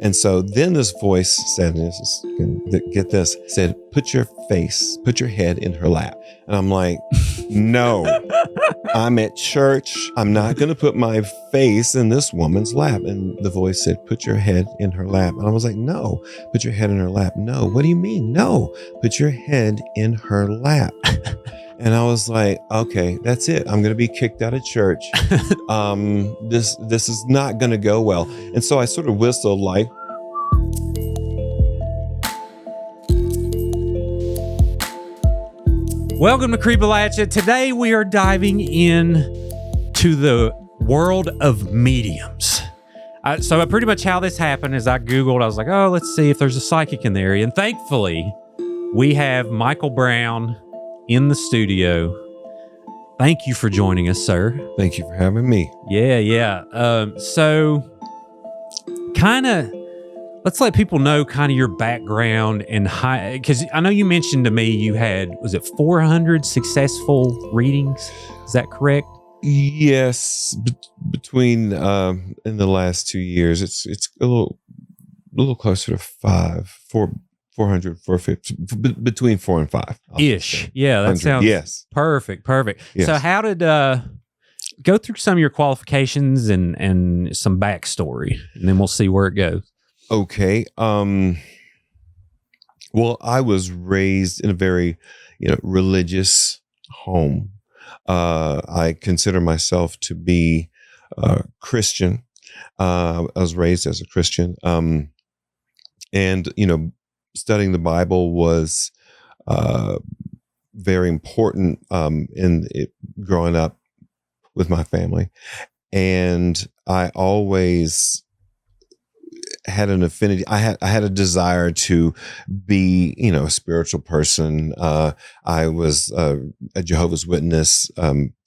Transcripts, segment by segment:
And so then this voice said, get this, said, put your head in her lap. And I'm like, no, I'm at church. I'm not going to put my face in this woman's lap. And the voice said, put your head in her lap. And I was like, no, put your head in her lap. No, what do you mean? No, put your head in her lap. And I was like, okay, that's it. I'm going to be kicked out of church. This is not going to go well. And so I sort of whistled like, welcome to Creepalachia. Today we are diving in to the world of mediums. So pretty much how this happened is I Googled, I was like, oh, let's see if there's a psychic in the area. And thankfully, we have Michael Brown in the studio. Thank you for joining us, sir. Thank you for having me. Yeah. So kind of, let's let people know kind of your background and how, because I know you mentioned to me you had, was it 400 successful readings? Is that correct? Yes. Between, in the last 2 years, it's a little closer to 400, 450, between 4 and 5 ish. Yeah, that sounds yes. Perfect. Yes. So how did go through some of your qualifications and some backstory, and then we'll see where it goes. Okay. Well, I was raised in a very, religious home. I consider myself to be Christian. I was raised as a Christian. And studying the Bible was very important in it growing up with my family. And I always had an affinity. I had a desire to be, a spiritual person. I was a Jehovah's Witness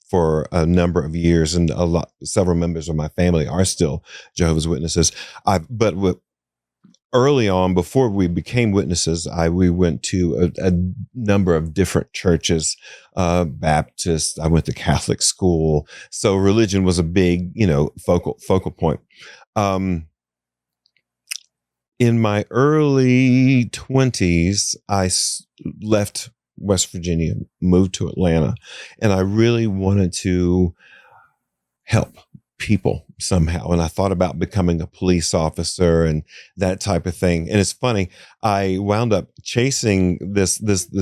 for a number of years, and several members of my family are still Jehovah's Witnesses. Early on, before we became witnesses, we went to a number of different churches, Baptist. I went to Catholic school, so religion was a big, focal point. In my early 20s, I left West Virginia, moved to Atlanta, and I really wanted to help people somehow. And I thought about becoming a police officer and that type of thing. And it's funny, I wound up chasing this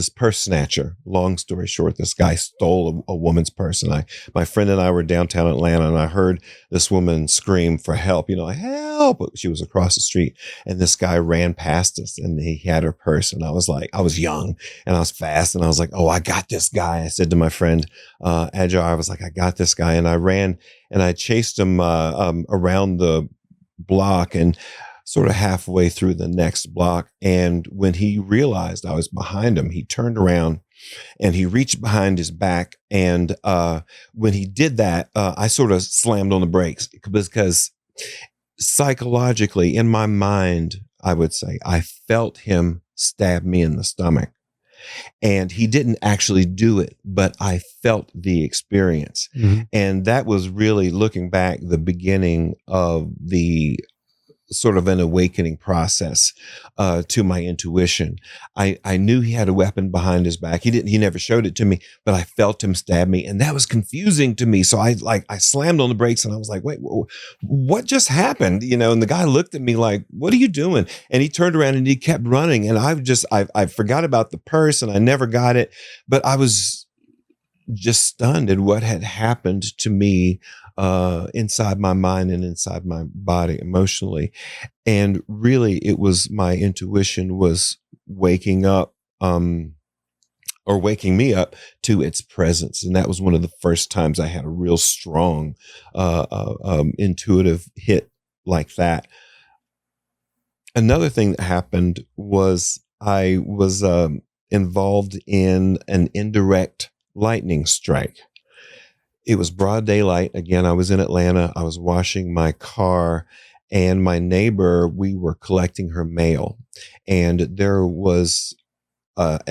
purse snatcher. Long story short, this guy stole a woman's purse. And my friend and I were downtown Atlanta, and I heard this woman scream for help, help. She was across the street, and this guy ran past us, and he had her purse. And I was young and I was fast, and I was like, oh, I got this guy. I said to my friend, Agile, I was like, I got this guy. And I ran and I chased him around the block and sort of halfway through the next block. And when he realized I was behind him, he turned around and he reached behind his back. And when he did that, I sort of slammed on the brakes because psychologically, in my mind, I would say I felt him stab me in the stomach. And he didn't actually do it, but I felt the experience. Mm-hmm. And that was really, looking back, the beginning of the sort of an awakening process to my intuition. I knew he had a weapon behind his back. He never showed it to me, but I felt him stab me, and that was confusing to me. So I slammed on the brakes, and I was like, wait, what just happened? And the guy looked at me like, what are you doing? And he turned around and he kept running. And I forgot about the purse, and I never got it, but I was just stunned at what had happened to me inside my mind and inside my body emotionally. And really, it was my intuition was waking up or waking me up to its presence. And that was one of the first times I had a real strong intuitive hit like that. Another thing that happened was I was involved in an indirect lightning strike. It was broad daylight. Again, I was in Atlanta. I was washing my car, and my neighbor, we were collecting her mail, and there was a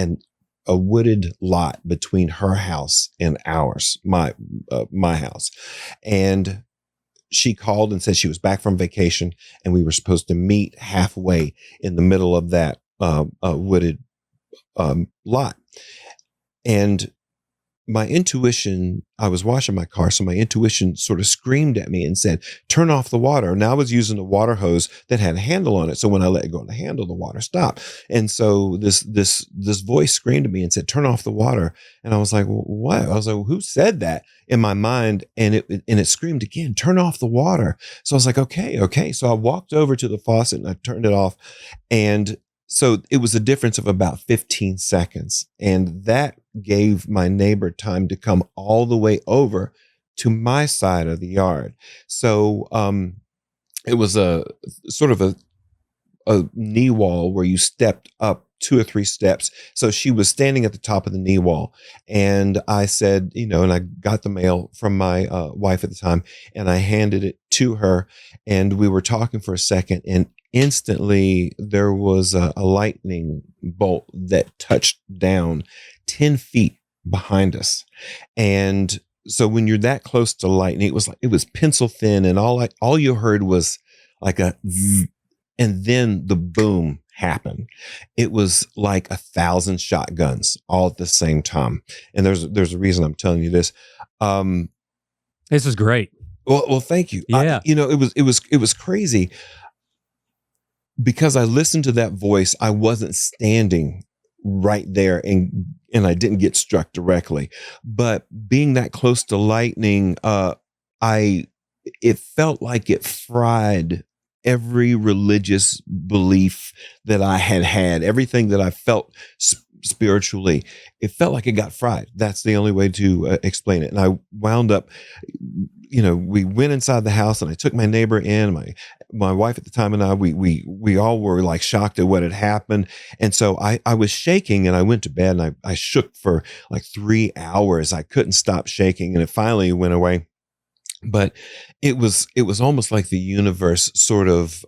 wooded lot between her house and ours, my house. And she called and said she was back from vacation, and we were supposed to meet halfway in the middle of that wooded lot. And my intuition, I was washing my car, so my intuition sort of screamed at me and said, turn off the water. And I was using a water hose that had a handle on it. So when I let go of the handle, the water stopped. And so this voice screamed at me and said, turn off the water. And I was like, what? I was like, well, who said that in my mind? And it screamed again, turn off the water. So I was like, okay. So I walked over to the faucet and I turned it off. And so it was a difference of about 15 seconds. And that gave my neighbor time to come all the way over to my side of the yard. So it was a sort of a knee wall where you stepped up 2 or 3 steps. So she was standing at the top of the knee wall. And I said, and I got the mail from my wife at the time, and I handed it to her. And we were talking for a second, and instantly there was a lightning bolt that touched down 10 feet behind us. And so when you're that close to lightning, it was pencil thin, and all you heard was like a zzz, and then the boom happened. It was like 1,000 shotguns all at the same time. And there's a reason I'm telling you this. This is great. Well, thank you. Yeah. It was crazy because I listened to that voice. I wasn't standing right there, and I didn't get struck directly, but being that close to lightning, it felt like it fried every religious belief that I had, everything that I felt spiritually. It felt like it got fried. That's the only way to explain it. And I wound up, we went inside the house, and I took my neighbor in, my wife at the time and I, we all were like shocked at what had happened. And so I was shaking, and I went to bed, and I shook for like 3 hours. I couldn't stop shaking, and it finally went away. But it was almost like the universe sort of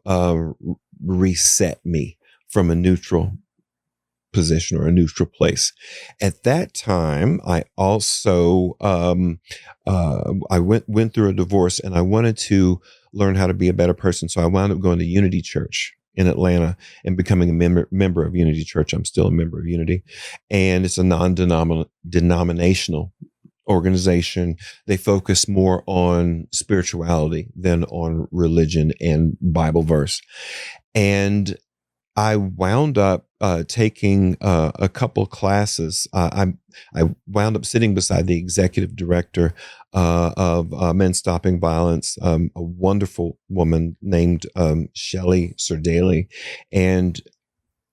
reset me from a neutral position or a neutral place. At that time, I also I went through a divorce, and I wanted to learn how to be a better person. So I wound up going to Unity Church in Atlanta and becoming a member of Unity Church. I'm still a member of Unity, and it's a non-denominational organization. They focus more on spirituality than on religion and Bible verse. And I wound up taking a couple classes. I wound up sitting beside the executive director of Men Stopping Violence, a wonderful woman named Shelley Serdaley, and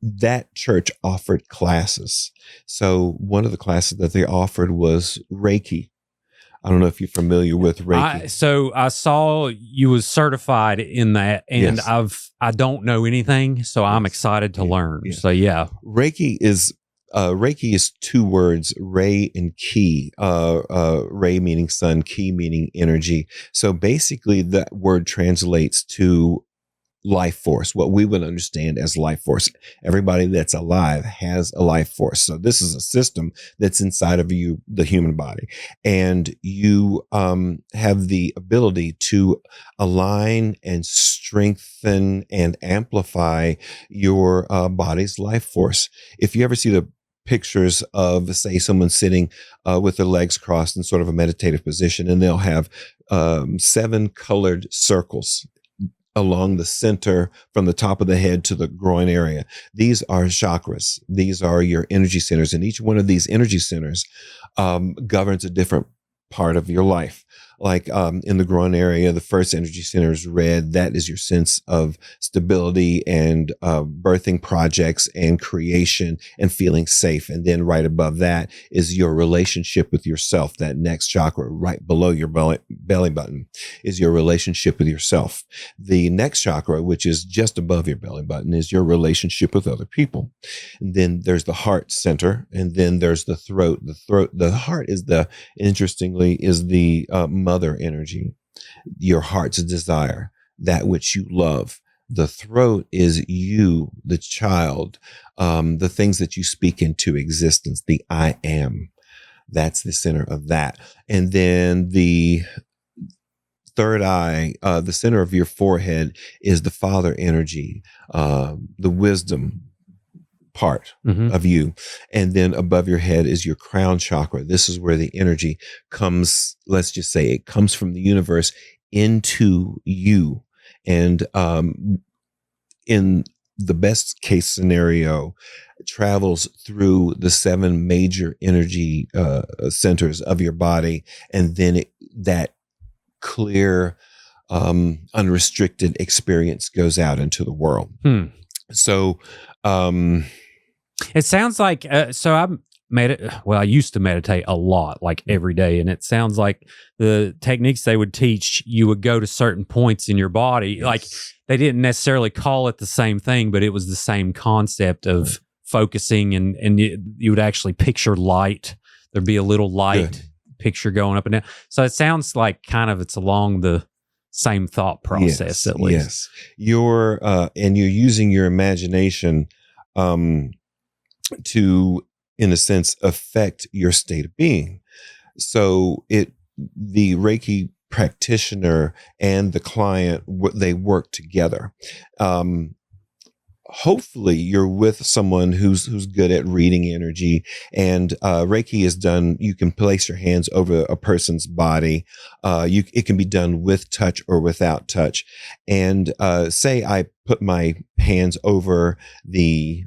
that church offered classes. So one of the classes that they offered was Reiki. I don't know if you're familiar with Reiki. So I saw you was certified in that, and Yes. I don't know anything, so I'm excited to learn. Yeah. So yeah, Reiki is 2 words, Ray and Ki. Ray meaning sun, Ki meaning energy. So basically, that word translates to life force, what we would understand as life force. Everybody that's alive has a life force. So this is a system that's inside of you, the human body. And you have the ability to align and strengthen and amplify your body's life force. If you ever see the pictures of, say, someone sitting with their legs crossed in sort of a meditative position, and they'll have 7 colored circles along the center from the top of the head to the groin area. These are chakras. These are your energy centers. And each one of these energy centers governs a different part of your life. Like in the groin area, the first energy center is red. That is your sense of stability and birthing projects and creation and feeling safe. And then right above that is your relationship with yourself. That next chakra right below your belly button is your relationship with yourself. The next chakra, which is just above your belly button, is your relationship with other people. And then there's the heart center, and then there's the throat. The heart is interestingly, is the mother energy, your heart's desire, that which you love. The throat is you, the child, the things that you speak into existence, the I am. That's the center of that. And then the third eye, the center of your forehead is the father energy, the wisdom part of you. And then above your head is your crown chakra. This is where the energy comes, let's just say it comes from the universe into you. And in the best case scenario, travels through the 7 major energy centers of your body. And then that clear, unrestricted experience goes out into the world. So, it sounds like, I used to meditate a lot, like every day. And it sounds like the techniques they would teach, you would go to certain points in your body. Like they didn't necessarily call it the same thing, but it was the same concept of focusing, and you would actually picture light. There'd be a little light picture going up and down. So it sounds like kind of it's along the same thought process, at least. Yes. You're using your imagination to, in a sense, affect your state of being. So the Reiki practitioner and the client, they work together. Hopefully you're with someone who's good at reading energy, and Reiki is done. You can place your hands over a person's body. It can be done with touch or without touch. And say I put my hands over the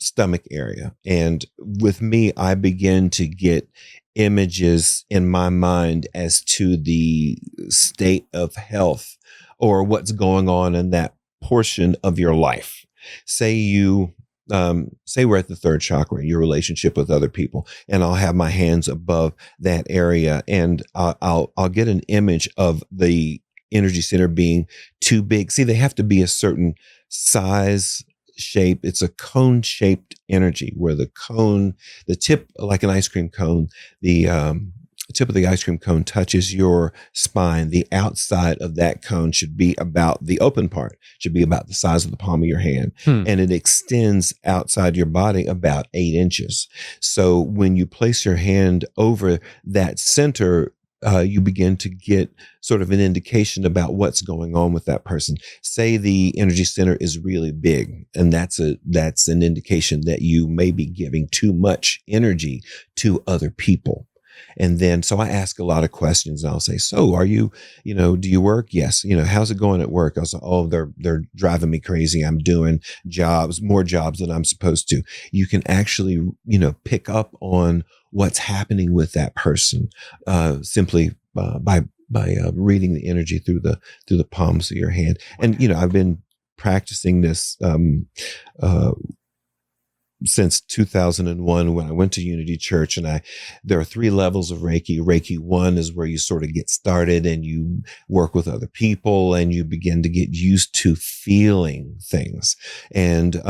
stomach area, and with me, I begin to get images in my mind as to the state of health or what's going on in that portion of your life. Say we're at the third chakra, your relationship with other people, and I'll have my hands above that area, and I'll get an image of the energy center being too big. See, they have to be a certain size, shape. It's a cone shaped energy where the tip, like an ice cream cone, the tip of the ice cream cone touches your spine. The outside of that cone should be about the open part, should be about the size of the palm of your hand. And it extends outside your body about 8 inches. So when you place your hand over that center, you begin to get sort of an indication about what's going on with that person. Say the energy center is really big, and that's an indication that you may be giving too much energy to other people. And then, so I ask a lot of questions, and I'll say, so are you, do you work? Yes. How's it going at work? I'll say, oh, they're driving me crazy. I'm doing more jobs than I'm supposed to. You can actually, pick up on what's happening with that person, simply by reading the energy through the palms of your hand. And, I've been practicing this, since 2001 when I went to Unity Church, and there are 3 levels of Reiki. Reiki 1 is where you sort of get started and you work with other people and you begin to get used to feeling things. And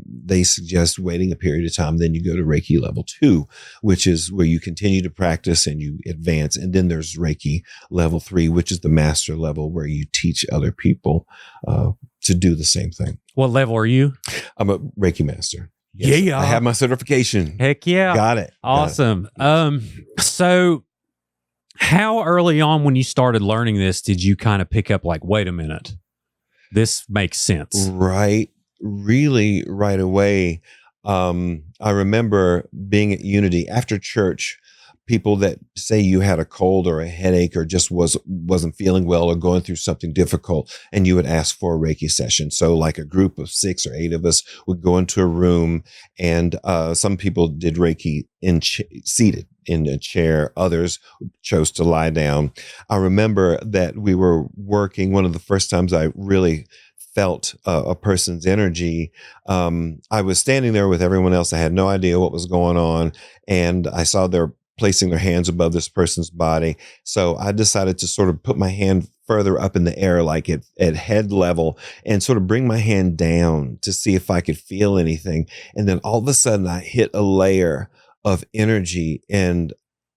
they suggest waiting a period of time. Then you go to Reiki level 2, which is where you continue to practice and you advance. And then there's Reiki level 3, which is the master level where you teach other people to do the same thing. What level are you? I'm a Reiki master. Yes, yeah, I have my certification. Heck yeah. Got it. Awesome. So how early on when you started learning this, did you kind of pick up like, wait a minute, this makes sense? Right. Really right away. I remember being at Unity after church, people that say you had a cold or a headache or just wasn't feeling well or going through something difficult, and you would ask for a Reiki session. So like a group of 6 or 8 of us would go into a room, and some people did Reiki seated in a chair. Others chose to lie down. I remember that we were working, one of the first times I really felt a person's energy. I was standing there with everyone else. I had no idea what was going on, and I saw their placing their hands above this person's body. So I decided to sort of put my hand further up in the air, like at head level, and sort of bring my hand down to see if I could feel anything. And then all of a sudden I hit a layer of energy, and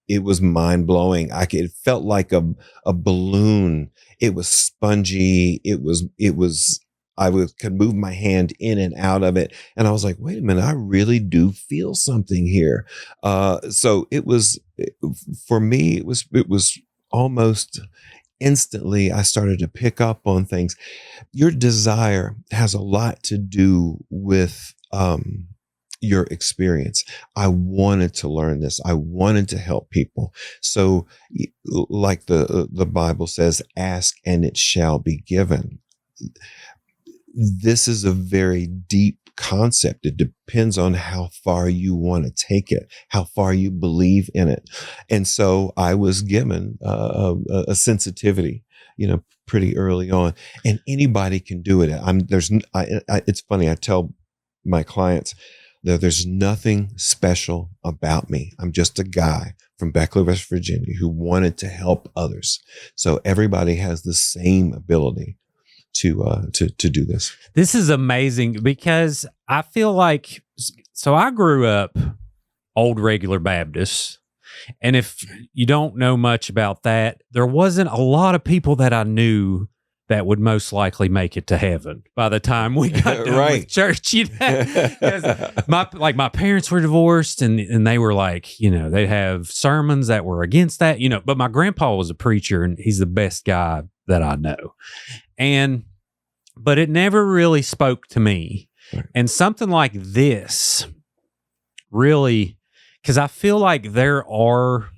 it was mind blowing. It felt like a balloon. It was spongy. I could move my hand in and out of it. And I was like, wait a minute, I really do feel something here. So for me, it was almost instantly I started to pick up on things. Your desire has a lot to do with your experience. I wanted to learn this. I wanted to help people. So, like the Bible says, ask and it shall be given. This is a very deep concept. It depends on how far you want to take it, how far you believe in it. And so I was given a sensitivity, pretty early on, and anybody can do it. It's funny. I tell my clients that there's nothing special about me. I'm just a guy from Beckley, West Virginia, who wanted to help others. So everybody has the same ability to do this. This is amazing because I feel like, so I grew up old regular Baptist. And if you don't know much about that, there wasn't a lot of people that I knew that would most likely make it to heaven by the time we got done with church. My parents were divorced and they were like, they'd have sermons that were against that, but my grandpa was a preacher and he's the best guy that I know. But it never really spoke to me. Right. And something like this really, because I feel like there are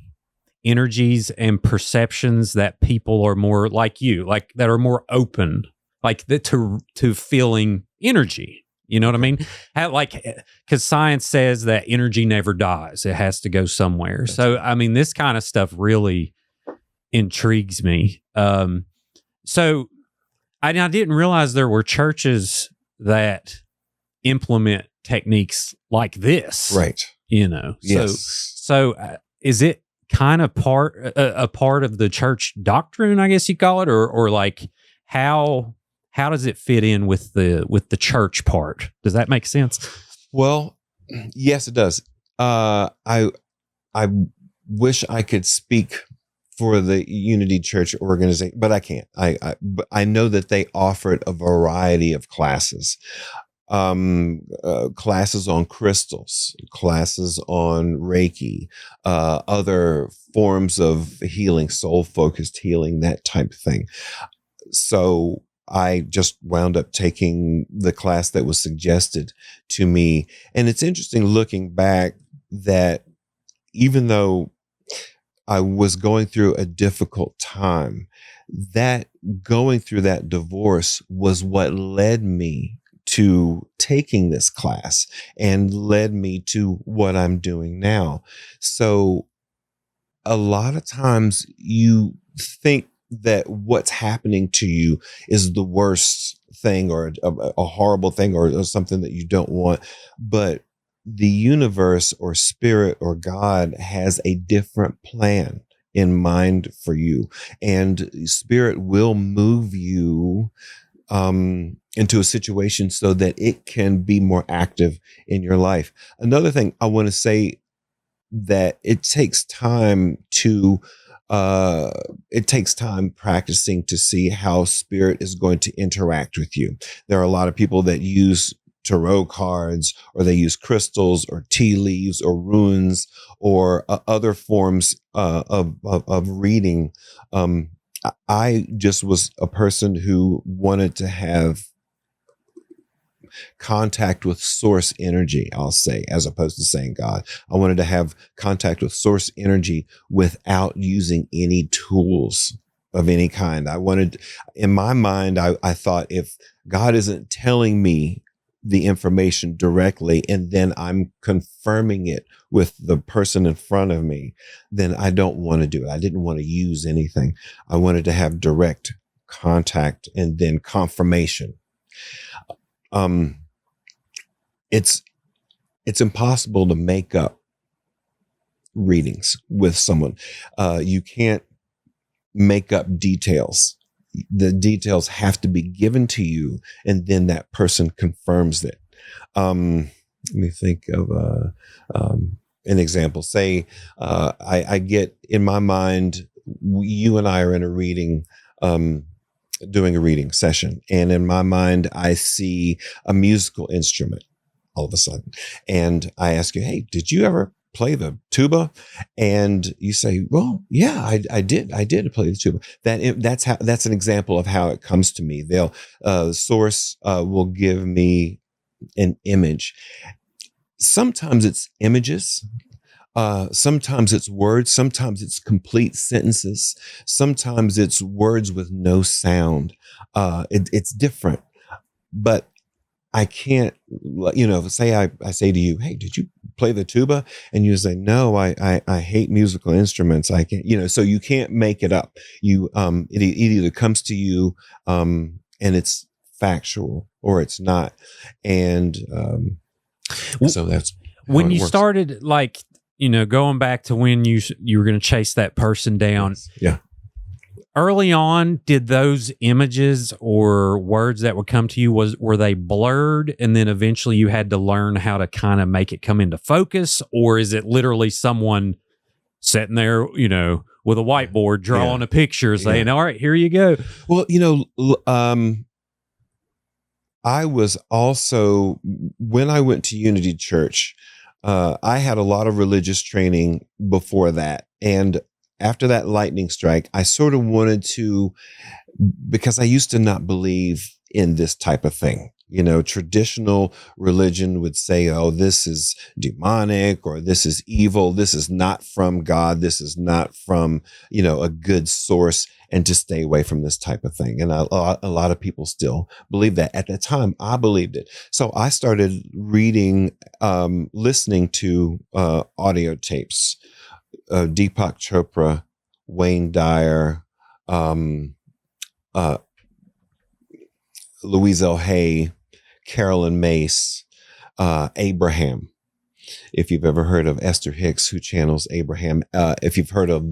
energies and perceptions that people are more like you, like that are more open, like to feeling energy. You know what I mean? Because science says that energy never dies. It has to go somewhere. So, I mean, this kind of stuff really intrigues me. So I didn't realize there were churches that implement techniques like this. Right. Yes. So is it kind of a part of the church doctrine, I guess you call it, or like how does it fit in with the church part? Does that make sense? Well, yes, it does. I wish I could speak for the Unity Church organization, but I can't. But I know that they offered a variety of classes. Classes on crystals, classes on Reiki, other forms of healing, soul-focused healing, that type of thing. So I just wound up taking the class that was suggested to me. And it's interesting looking back that even though I was going through a difficult time, that going through that divorce was what led me to taking this class and led me to what I'm doing now. So a lot of times you think that what's happening to you is the worst thing or a horrible thing or something that you don't want. But the universe or spirit or God has a different plan in mind for you, and spirit will move you into a situation so that it can be more active in your life. Another thing I want to say, that it takes time practicing to see how spirit is going to interact with you. There are a lot of people that use tarot cards, or they use crystals or tea leaves or runes or other forms of reading. I just was a person who wanted to have contact with source energy, I'll say, as opposed to saying God. I wanted to have contact with source energy without using any tools of any kind. In my mind, I thought, if God isn't telling me the information directly and then I'm confirming it with the person in front of me, then I don't want to do it. I didn't want to use anything. I wanted to have direct contact and then confirmation. It's impossible to make up readings with someone. You can't make up details. The details have to be given to you, and then that person confirms it. Let me think of an example. Say I get in my mind, you and I are in a reading, doing a reading session, and in my mind I see a musical instrument all of a sudden, and I ask you, hey, did you ever play the tuba? And you say, well, yeah, I did play the tuba. That's an example of how it comes to me. The source will give me an image. Sometimes it's images. Sometimes it's words. Sometimes it's complete sentences. Sometimes it's words with no sound. It's different, but I can't, say I say to you, hey, did you play the tuba? And you say, no, I hate musical instruments. I can't, so you can't make it up. It either comes to you, and it's factual, or it's not. And, so that's when you started, like, going back to when you were going to chase that person down. Yeah. Early on, did those images or words that would come to you, were they blurred, and then eventually you had to learn how to kind of make it come into focus? Or is it literally someone sitting there, with a whiteboard drawing a picture saying, all right, here you go? Well, I was also, when I went to Unity Church, I had a lot of religious training before that. And after that lightning strike, I sort of wanted to, because I used to not believe in this type of thing. Traditional religion would say, oh, this is demonic, or this is evil. This is not from God. This is not from, a good source, and to stay away from this type of thing. And a lot of people still believe that. At the time, I believed it. So I started reading, listening to audio tapes. Deepak Chopra, Wayne Dyer, Louise L. Hay, Carolyn Mace, Abraham. If you've ever heard of Esther Hicks, who channels Abraham, if you've heard of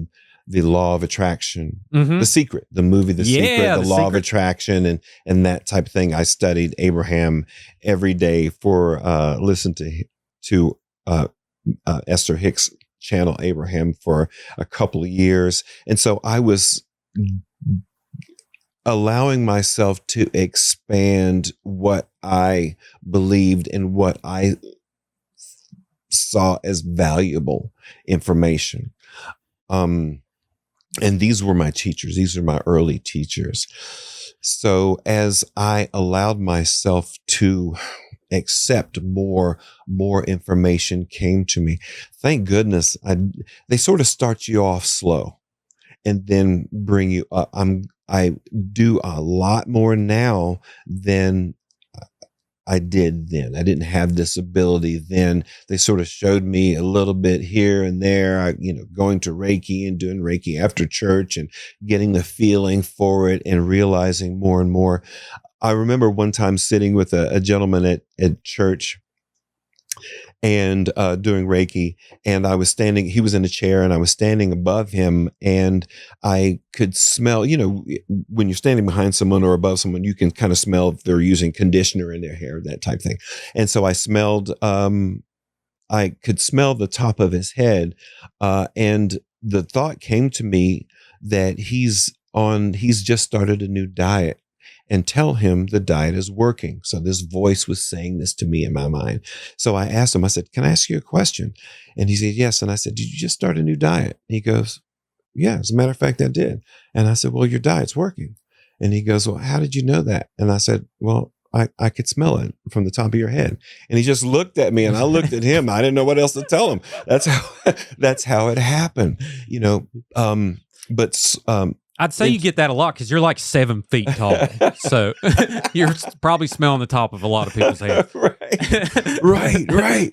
The Law of Attraction, The Secret, the movie The Secret, The Law of Attraction, and that type of thing. I studied Abraham every day for listen to Esther Hicks channel Abraham for a couple of years. And so I was allowing myself to expand what I believed and what I saw as valuable information. And these were my teachers. These are my early teachers. So as I allowed myself to accept more information came to me. Thank goodness they sort of start you off slow and then bring you up. I do a lot more now than I did then. I didn't have this ability then. They sort of showed me a little bit here and there, going to Reiki and doing Reiki after church and getting the feeling for it and realizing more and more. I remember one time sitting with a gentleman at church and doing Reiki, and I was standing, he was in a chair and I was standing above him, and I could smell, when you're standing behind someone or above someone, you can kind of smell if they're using conditioner in their hair, that type of thing. And so I could smell the top of his head, and the thought came to me that he's just started a new diet. And tell him the diet is working. So this voice was saying this to me in my mind. So I asked him, I said, can I ask you a question? And he said, yes. And I said, did you just start a new diet? He goes, yeah, as a matter of fact, I did. And I said, well, your diet's working. And he goes, well, how did you know that? And I said, well, I could smell it from the top of your head. And he just looked at me and I looked at him. I didn't know what else to tell him. That's how it happened, but I'd say you get that a lot because you're like 7 feet tall. So you're probably smelling the top of a lot of people's heads. Right.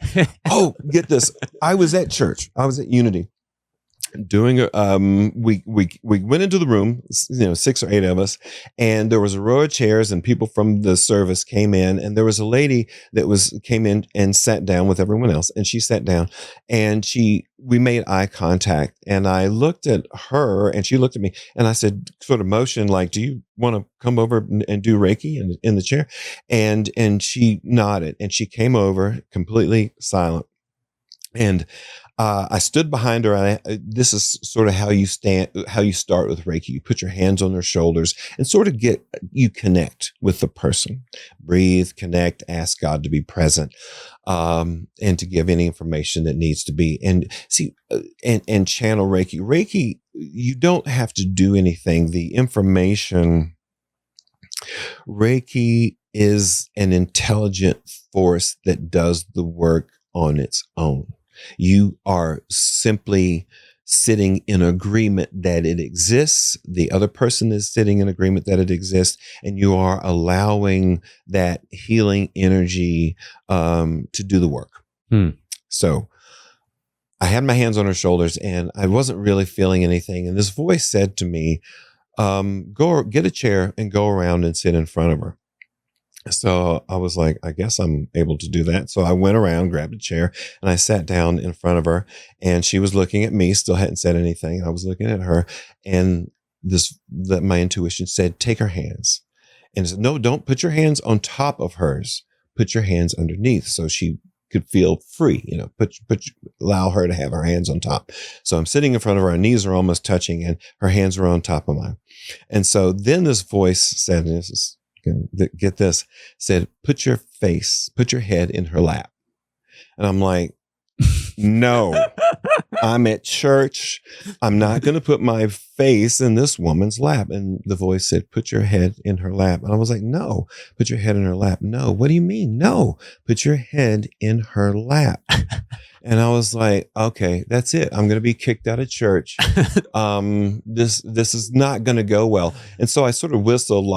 Oh, get this. I was at church. I was at Unity doing we went into the room, 6 or 8 of us, and there was a row of chairs and people from the service came in, and there was a lady that came in and sat down with everyone else, and she sat down and we made eye contact, and I looked at her and she looked at me, and I said, sort of motion like, do you want to come over and do Reiki in the chair? And she nodded, and she came over completely silent. And I stood behind her. This is sort of how you start with Reiki. You put your hands on their shoulders and sort of you connect with the person. Breathe, connect, ask God to be present, and to give any information that needs to be. And see, and channel Reiki. Reiki, you don't have to do anything. The information, Reiki is an intelligent force that does the work on its own. You are simply sitting in agreement that it exists. The other person is sitting in agreement that it exists, and you are allowing that healing energy to do the work. So I had my hands on her shoulders, and I wasn't really feeling anything. And this voice said to me, go get a chair and go around and sit in front of her. So I was like, I guess I'm able to do that. So I went around, grabbed a chair, and I sat down in front of her, and she was looking at me, still hadn't said anything. I was looking at her, and my intuition said, take her hands. And it said, no, don't put your hands on top of hers. Put your hands underneath so she could feel free, allow her to have her hands on top. So I'm sitting in front of her, our knees are almost touching, and her hands are on top of mine. And so then this voice said, get this, said, put your head in her lap. And I'm like, no, I'm at church. I'm not going to put my face in this woman's lap. And the voice said, put your head in her lap. And I was like, no, put your head in her lap. No, what do you mean? No, put your head in her lap. And I was like, okay, that's it. I'm going to be kicked out of church. This is not going to go well. And so I sort of whistled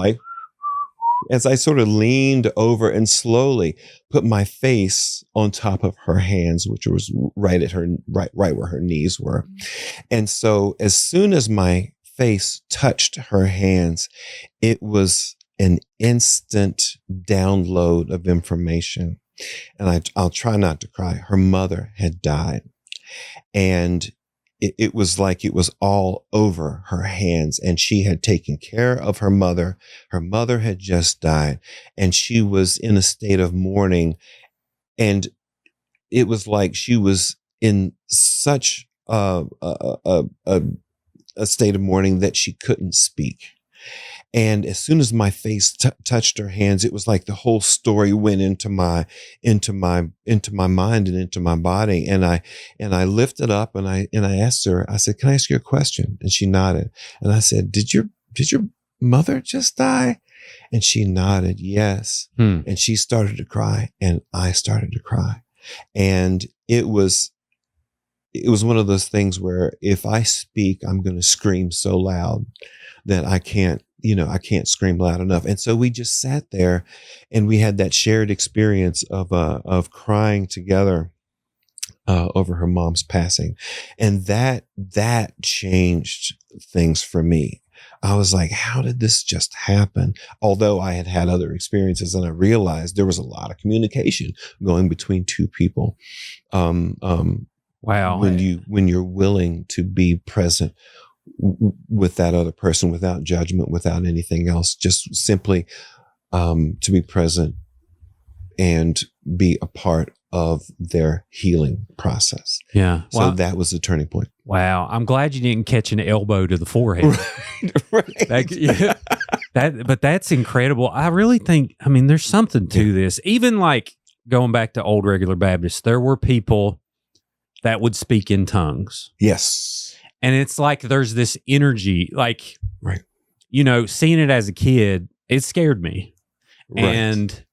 as I sort of leaned over and slowly put my face on top of her hands, which was right where her knees were. And so as soon as my face touched her hands, it was an instant download of information. And I'll try not to cry. Her mother had died, and it was like it was all over her hands, and she had taken care of her mother. Her mother had just died, and she was in a state of mourning. And it was like she was in such a state of mourning that she couldn't speak. And as soon as my face touched her hands, it was like the whole story went into my mind and into my body. And I lifted up and I asked her, I said, can I ask you a question? And she nodded. And I said, did your mother just die? And she nodded, yes. And she started to cry, and I started to cry. And it was one of those things where if I speak, I'm going to scream so loud that I can't scream loud enough. And so we just sat there, and we had that shared experience of crying together over her mom's passing. And that changed things for me. I was like, how did this just happen? Although I had other experiences, and I realized there was a lot of communication going between two people. Wow. When you're willing to be present with that other person, without judgment, without anything else, just simply to be present and be a part of their healing process. Yeah. So that was the turning point. Wow. I'm glad you didn't catch an elbow to the forehead. Right. But that's incredible. I really think, there's something to this. Even like going back to old regular Baptists, there were people that would speak in tongues. Yes. And it's like there's this energy, like, right. Seeing it as a kid, it scared me. Right.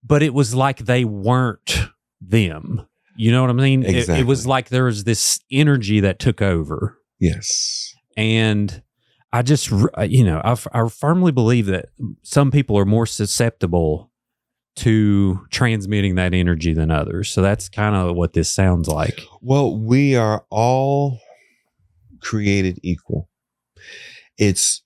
But it was like they weren't them. You know what I mean? Exactly. It was like there was this energy that took over. Yes. And I just, I firmly believe that some people are more susceptible to transmitting that energy than others. So that's kind of what this sounds like. Well, we are all created equal. It's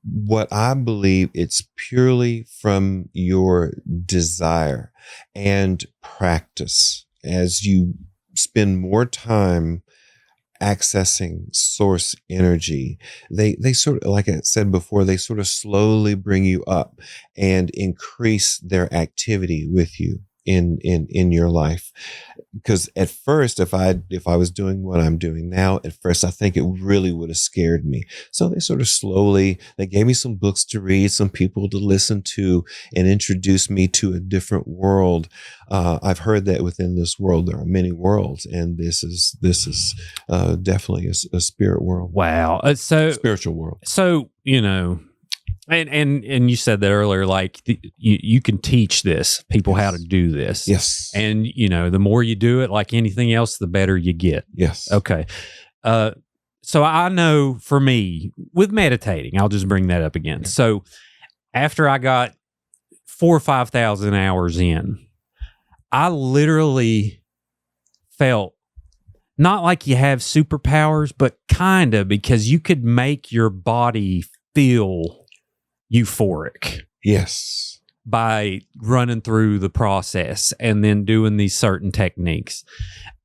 what I believe, it's purely from your desire and practice. As you spend more time accessing source energy, they sort of, like I said before, they sort of slowly bring you up and increase their activity with you. in your life? Because at first, if I was doing what I'm doing now, at first I think it really would have scared me. So they sort of slowly, they gave me some books to read, some people to listen to, and introduced me to a different world. I've heard that within this world there are many worlds, and this is definitely a spirit world. Wow. Spiritual world. So, you know, and you said that earlier, like you can teach people how to do this. Yes. And, you know, the more you do it, like anything else, the better you get. Yes. Okay. So I know for me with meditating, I'll just bring that up again. So after I got 4,000 or 5,000 hours in, I literally felt not like you have superpowers, but kind of, because you could make your body feel euphoric. Yes. By running through the process and then doing these certain techniques.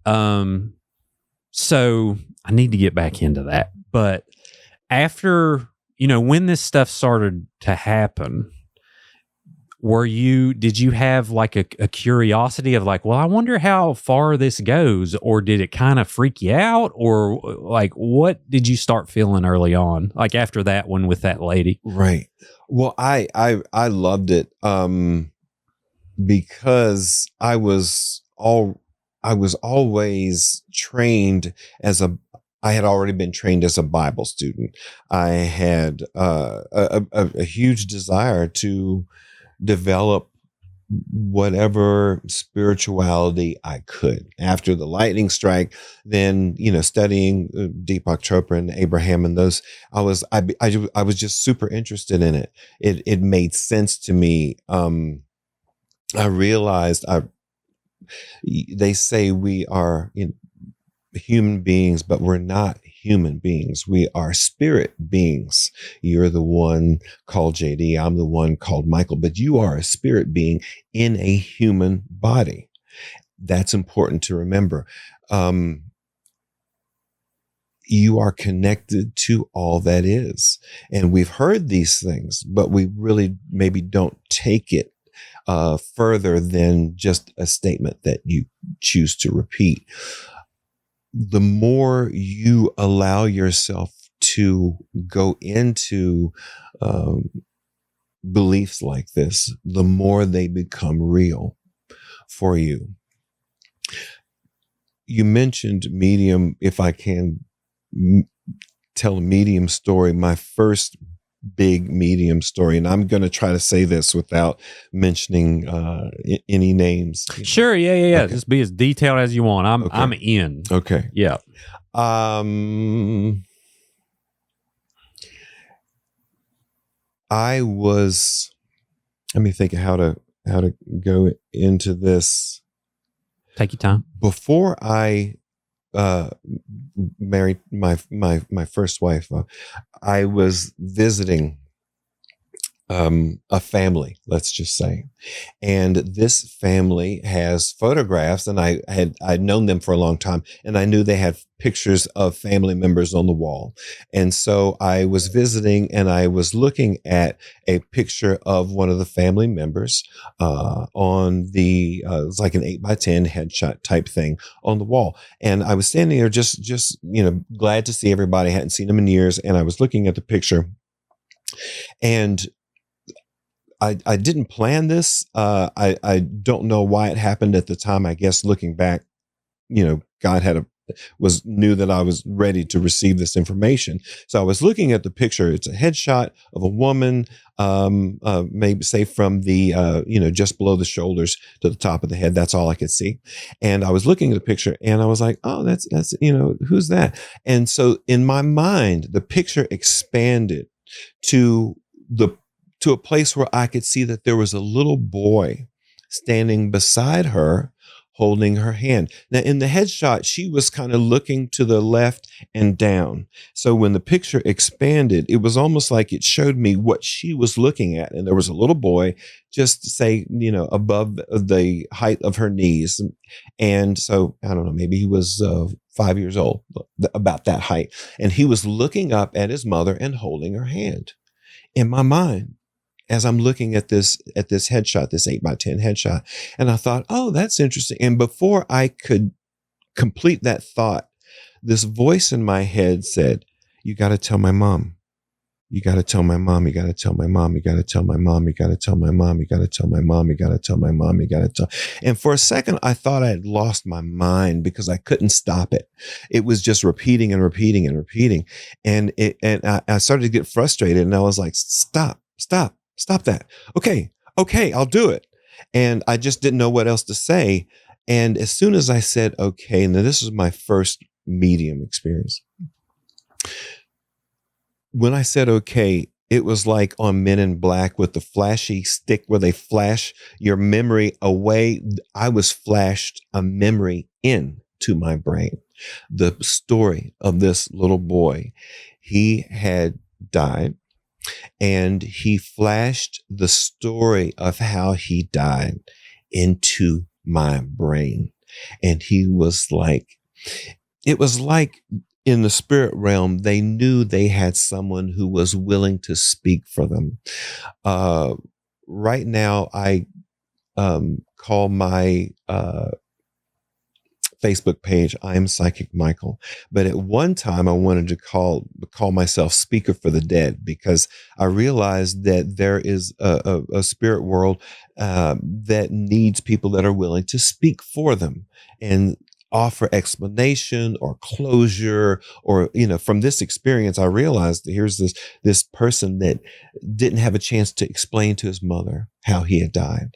So I need to get back into that. But after, you know, when this stuff started to happen, did you have like a curiosity of like, well, I wonder how far this goes, or did it kind of freak you out, or like, what did you start feeling early on, like after that one with that lady? Right. Well, I loved it because I was always trained I had already been trained as a Bible student. I had a huge desire to develop whatever spirituality I could. After the lightning strike, then, you know, studying Deepak Chopra and Abraham and those, I was just super interested in it. It made sense to me. I realized they say we are human beings, but we're not human beings. We are spirit beings. You're the one called JD. I'm the one called Michael, but you are a spirit being in a human body. That's important to remember. You are connected to all that is. And we've heard these things, but we really maybe don't take it further than just a statement that you choose to repeat. The more you allow yourself to go into beliefs like this, the more they become real for you. You mentioned medium. If I can tell a medium story, my first big medium story, and I'm going to try to say this without mentioning any names. Sure, yeah. Okay. Just be as detailed as you want. I'm in. Okay. Yeah. I was. Let me think of how to go into this. Take your time. Before I married my first wife, I was visiting a family, let's just say, and this family has photographs, and I'd known them for a long time, and I knew they had pictures of family members on the wall. And so I was visiting, and I was looking at a picture of one of the family members on the it was like an 8x10 headshot type thing on the wall. And I was standing there just you know, glad to see everybody. Hadn't seen them in years, and I was looking at the picture, and I didn't plan this. I don't know why it happened at the time. I guess looking back, you know, God knew that I was ready to receive this information. So I was looking at the picture. It's a headshot of a woman, maybe say from the, you know, just below the shoulders to the top of the head. That's all I could see. And I was looking at the picture, and I was like, oh, that's, you know, who's that? And so in my mind, the picture expanded to a place where I could see that there was a little boy standing beside her, holding her hand. Now, in the headshot, she was kind of looking to the left and down. So when the picture expanded, it was almost like it showed me what she was looking at. And there was a little boy, just to say, you know, above the height of her knees. And so, I don't know, maybe he was 5 years old, about that height. And he was looking up at his mother and holding her hand. In my mind, as I'm looking at this headshot, this 8x10 headshot, and I thought, oh, that's interesting. And before I could complete that thought, this voice in my head said, you got to tell my mom. You got to tell my mom. You got to tell my mom. You got to tell my mom. You got to tell my mom. You got to tell my mom. You got to tell my mom. You got to tell. And for a second, I thought I had lost my mind because I couldn't stop it. It was just repeating and repeating and repeating. And I started to get frustrated. And I was like, stop that. Okay, I'll do it. And I just didn't know what else to say. And as soon as I said, okay, and this was my first medium experience. When I said, okay, it was like on Men in Black with the flashy stick where they flash your memory away. I was flashed a memory into my brain. The story of this little boy, he had died, and he flashed the story of how he died into my brain. And he was like, it was like, in the spirit realm, they knew they had someone who was willing to speak for them. Right now, I call my Facebook page, I Am Psychic Michael. But at one time, I wanted to call myself Speaker for the Dead, because I realized that there is a spirit world that needs people that are willing to speak for them and offer explanation or closure. Or, from this experience, I realized that here's this person that didn't have a chance to explain to his mother how he had died.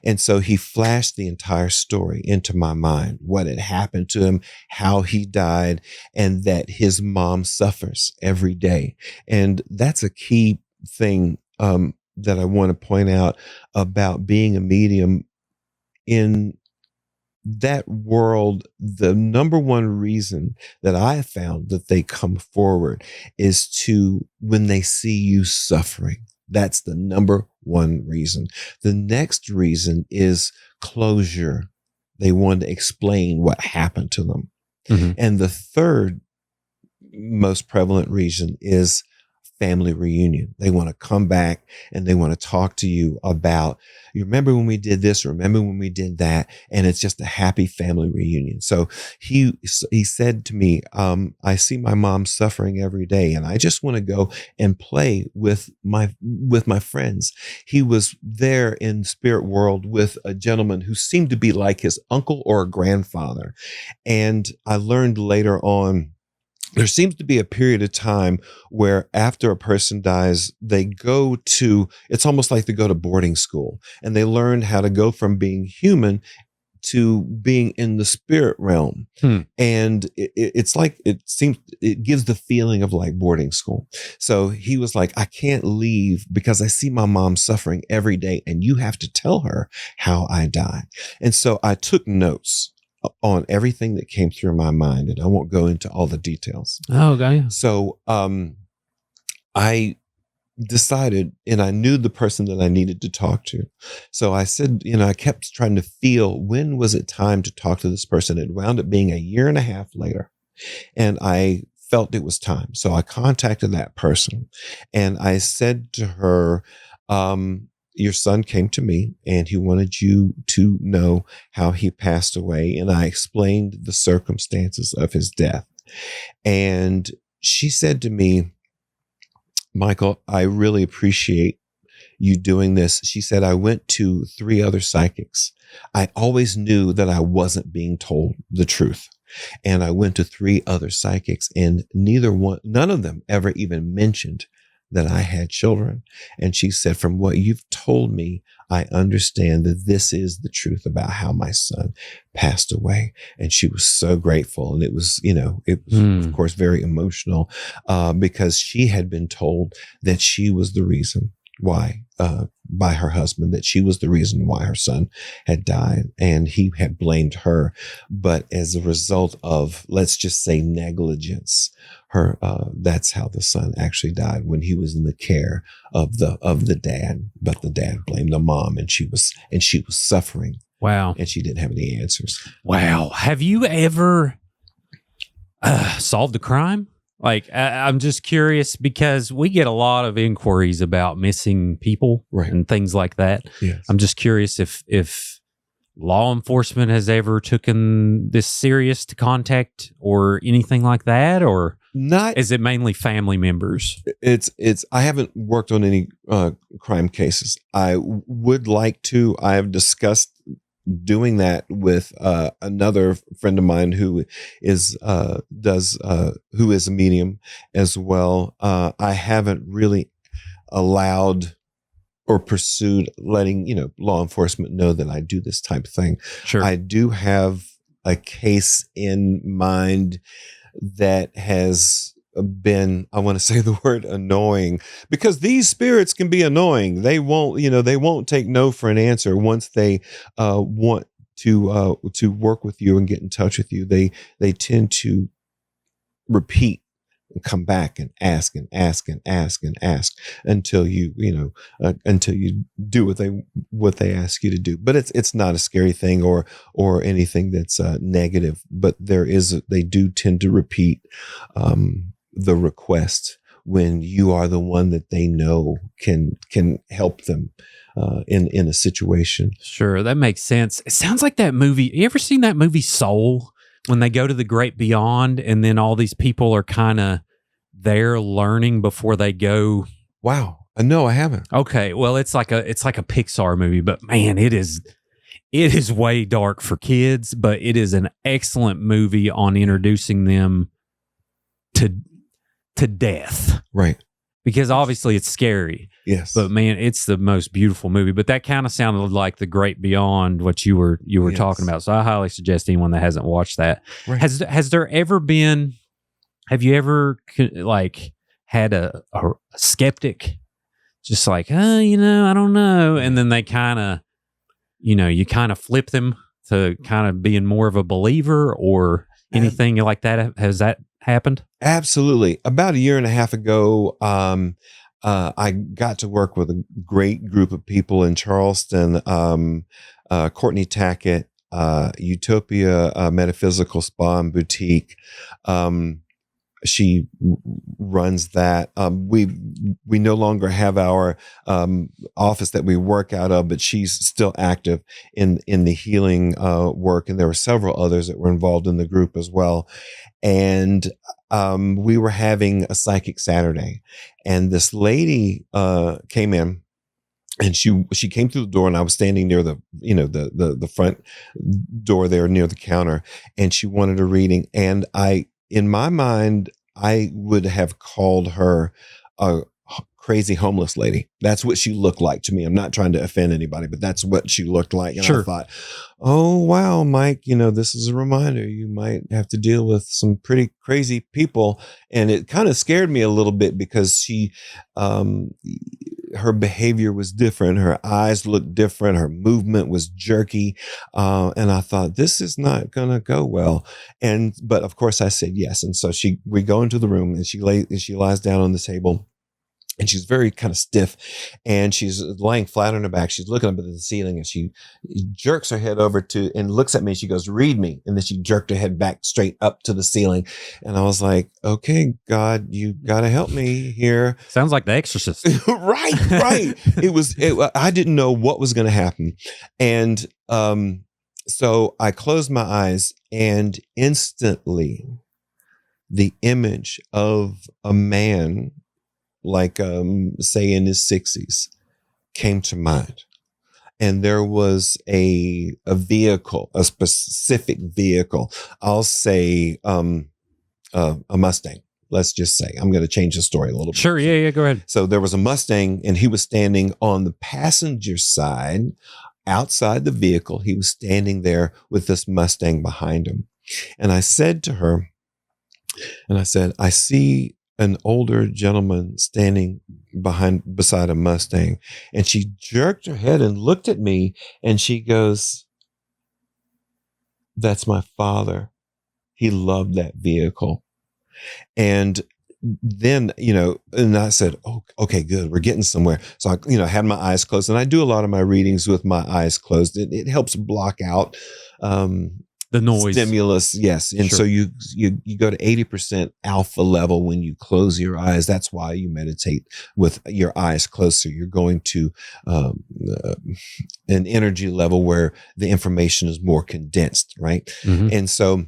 And so he flashed the entire story into my mind, what had happened to him, how he died, and that his mom suffers every day. And that's a key thing that I want to point out about being a medium in that world. The number one reason that I have found that they come forward is when they see you suffering. That's the number one reason. The next reason is closure. They want to explain what happened to them. Mm-hmm. And the third most prevalent reason is family reunion. They want to come back and they want to talk to you about, you remember when we did this, remember when we did that, and it's just a happy family reunion. So he said to me, I see my mom suffering every day, and I just want to go and play with my friends. He was there in spirit world with a gentleman who seemed to be like his uncle or a grandfather. And I learned later on, there seems to be a period of time where after a person dies, it's almost like they go to boarding school, and they learn how to go from being human to being in the spirit realm. And it's like, it gives the feeling of like boarding school. So he was like, I can't leave because I see my mom suffering every day, and you have to tell her how I die. And so I took notes on everything that came through my mind, and I won't go into all the details. Oh, okay. So I decided, and I knew the person that I needed to talk to. So I said, I kept trying to feel, when was it time to talk to this person? It wound up being a year and a half later, and I felt it was time. So I contacted that person, and I said to her, your son came to me and he wanted you to know how he passed away. And I explained the circumstances of his death. And she said to me, Michael, I really appreciate you doing this. She said, I went to 3 other psychics. I always knew that I wasn't being told the truth. And I went to 3 other psychics, and none of them ever even mentioned that I had children. And she said, from what you've told me, I understand that this is the truth about how my son passed away. And she was so grateful. And it was, of course, very emotional, because she had been told that she was the reason why, by her husband, that she was the reason why her son had died, and he had blamed her. But as a result of, let's just say, negligence, that's how the son actually died, when he was in the care of the dad. But the dad blamed the mom, and she was suffering. Wow. And she didn't have any answers. Wow. Have you ever solved a crime? Like, I'm just curious because we get a lot of inquiries about missing people Right. and things like that. Yes. I'm just curious if law enforcement has ever taken this serious to contact or anything like that, or Not is it mainly family members? it's I haven't worked on any crime cases. I would like to. I have discussed doing that with another friend of mine who is who is a medium as well. I haven't really allowed or pursued letting law enforcement know that I do this type of thing. Sure. I do have a case in mind that has been, I want to say the word annoying, because these spirits can be annoying. They won't take no for an answer. Once they want to work with you and get in touch with you, they tend to repeat and come back and ask and ask and ask and ask until you do what they ask you to do. But it's not a scary thing or anything that's negative. But they do tend to repeat the request when you are the one that they know can help them in a situation. Sure, that makes sense. It sounds like that movie. You ever seen that movie Soul? When they go to the great beyond, and then all these people are kind of there learning before they go. Wow, no, I haven't. Okay, well, it's like a Pixar movie, but man, it is way dark for kids, but it is an excellent movie on introducing them to death. Right. Because obviously it's scary. Yes. But man, it's the most beautiful movie. But that kind of sounded like The Great Beyond, what you were Yes. talking about. So I highly suggest anyone that hasn't watched that. Right. Has there ever been? Have you ever like had a skeptic, just like, I don't know, and then they kind of, you kind of flip them to kind of being more of a believer or anything like that? Has that happened? Absolutely. About a year and a half ago, I got to work with a great group of people in Charleston. Courtney Tackett, Utopia Metaphysical Spa and Boutique. She runs that. We no longer have our office that we work out of, but she's still active in the healing work. And there were several others that were involved in the group as well. And we were having a psychic Saturday, and this lady came in, and she came through the door, and I was standing near the front door there near the counter, and she wanted a reading. And in my mind, I would have called her a crazy homeless lady. That's what she looked like to me. I'm not trying to offend anybody, but that's what she looked like. And Sure. I thought, oh, wow, Mike, this is a reminder. You might have to deal with some pretty crazy people. And it kind of scared me a little bit because she, her behavior was different. Her eyes looked different. Her movement was jerky. And I thought, this is not going to go well. But of course I said yes. And so we go into the room, and she lies down on the table, and she's very kind of stiff, and she's lying flat on her back. She's looking up at the ceiling, and she jerks her head over and looks at me. She goes, "Read me." And then she jerked her head back straight up to the ceiling. And I was like, okay, God, you got to help me here. Sounds like The Exorcist. Right. I didn't know what was going to happen. And so I closed my eyes, and instantly the image of a man, like say in his 60s, came to mind. And there was a vehicle, a specific vehicle. I'll say a Mustang. Let's just say, I'm going to change the story a little bit. Sure, yeah, go ahead. So there was a Mustang, and he was standing on the passenger side outside the vehicle. He was standing there with this Mustang behind him. And I said to her, I see an older gentleman standing beside a Mustang. And she jerked her head and looked at me, and she goes, "That's my father. He loved that vehicle." And then, and I said, "Oh, okay, good. We're getting somewhere." So I, had my eyes closed, and I do a lot of my readings with my eyes closed. It helps block out The noise. stimulus. Yes. And Sure. so you go to 80% alpha level when you close your eyes. That's why you meditate with your eyes closed. So you're going to an energy level where the information is more condensed, right? Mhm. And so,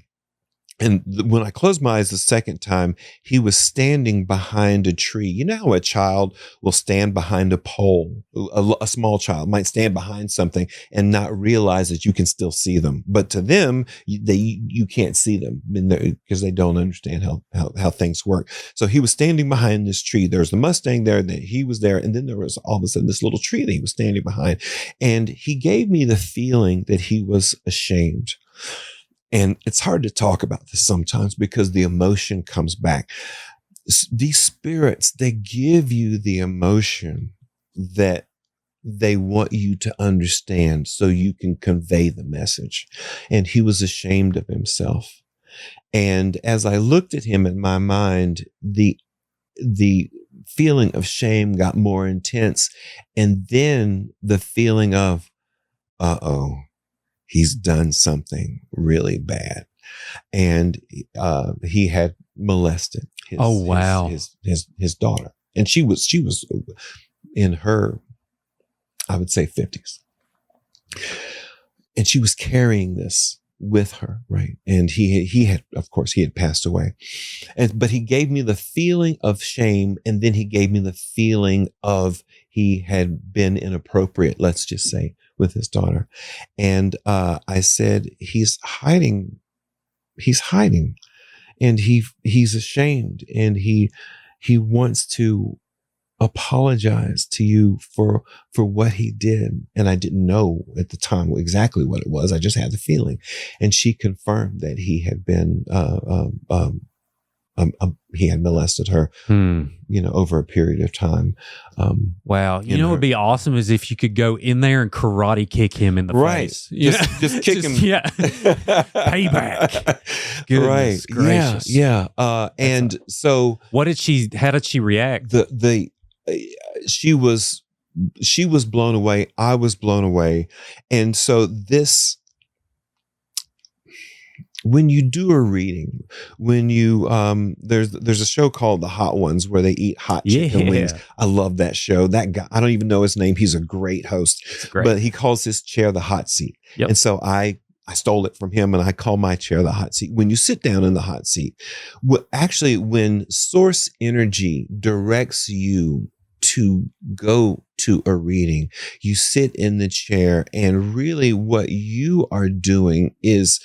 when I closed my eyes the second time, he was standing behind a tree. You know how a child will stand behind a pole? A small child might stand behind something and not realize that you can still see them. But to them, you can't see them because they don't understand how things work. So he was standing behind this tree. There was the Mustang there, that he was there. And then there was all of a sudden this little tree that he was standing behind. And he gave me the feeling that he was ashamed. And it's hard to talk about this sometimes because the emotion comes back. These spirits, they give you the emotion that they want you to understand so you can convey the message. And he was ashamed of himself. And as I looked at him in my mind, the feeling of shame got more intense. And then the feeling of, uh-oh, he's done something really bad. And he had molested his daughter. And she was in her, I would say, 50s. And she was carrying this with her, right? And he had, of course, he had passed away. But he gave me the feeling of shame, and then he gave me the feeling of he had been inappropriate, let's just say, with his daughter. And I said, he's hiding, and he's ashamed, and he wants to apologize to you for what he did. And I didn't know at the time exactly what it was. I just had the feeling. And she confirmed that he had been he had molested her, over a period of time. Wow. You know what would be awesome is if you could go in there and karate kick him in the face. Just kick him. Yeah. Payback. Goodness gracious. Yeah. And so how did she react? She was blown away. I was blown away. And so when you do a reading, when you there's a show called The Hot Ones where they eat hot chicken wings. I love that show. That guy, I don't even know his name. He's a great host, but he calls his chair the hot seat. Yep. And so I stole it from him, and I call my chair the hot seat. When you sit down in the hot seat, when source energy directs you to go to a reading, you sit in the chair, and really what you are doing is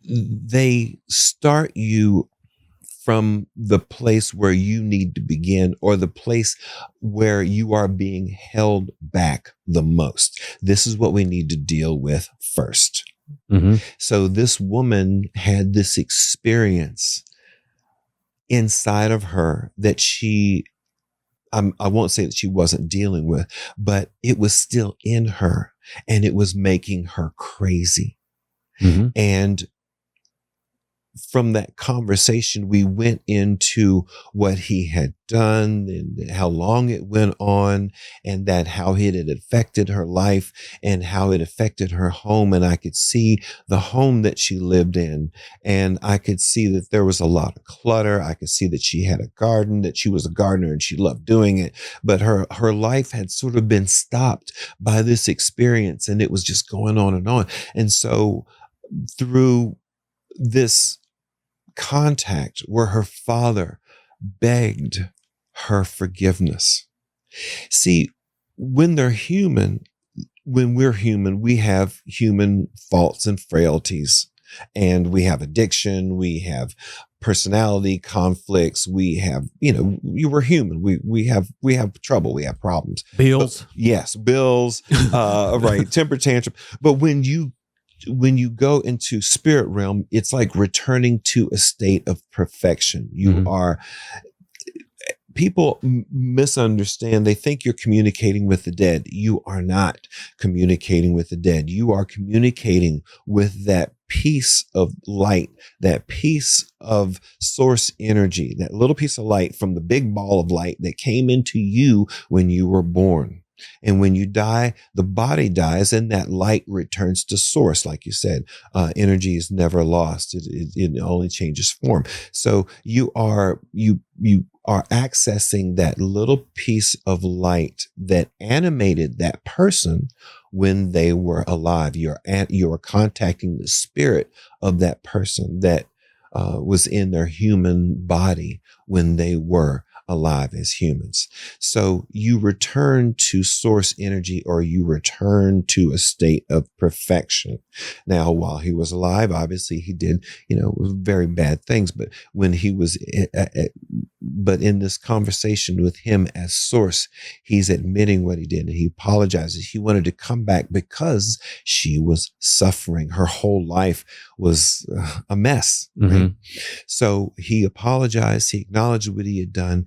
they start you from the place where you need to begin, or the place where you are being held back the most. This is what we need to deal with first. Mm-hmm. So this woman had this experience inside of her that I won't say that she wasn't dealing with, but it was still in her, and it was making her crazy. Mm-hmm. And from that conversation, we went into what he had done and how long it went on, and that how it had affected her life and how it affected her home. And I could see the home that she lived in, and I could see that there was a lot of clutter. I could see that she had a garden, that she was a gardener and she loved doing it, but her life had sort of been stopped by this experience, and it was just going on and on. And so through this contact where her father begged her forgiveness. See, when we're human, we have human faults and frailties, and we have addiction, we have personality conflicts, we have, we're human. We have trouble, we have problems. Bills. Bills, right, temper tantrum. But when you go into spirit realm, it's like returning to a state of perfection. People misunderstand. They think you're communicating with the dead. You are not communicating with the dead. You are communicating with that piece of light, that piece of source energy, that little piece of light from the big ball of light that came into you when you were born. And when you die, the body dies and that light returns to source. Like you said, energy is never lost. It only changes form. So you are accessing that little piece of light that animated that person when they were alive. You're contacting the spirit of that person that was in their human body when they were alive as humans. So you return to source energy, or you return to a state of perfection. Now, while he was alive, obviously he did, very bad things, but when he was, but in this conversation with him as source, he's admitting what he did and he apologizes. He wanted to come back because she was suffering. Her whole life was a mess. Right? Mm-hmm. So he apologized. He acknowledged what he had done.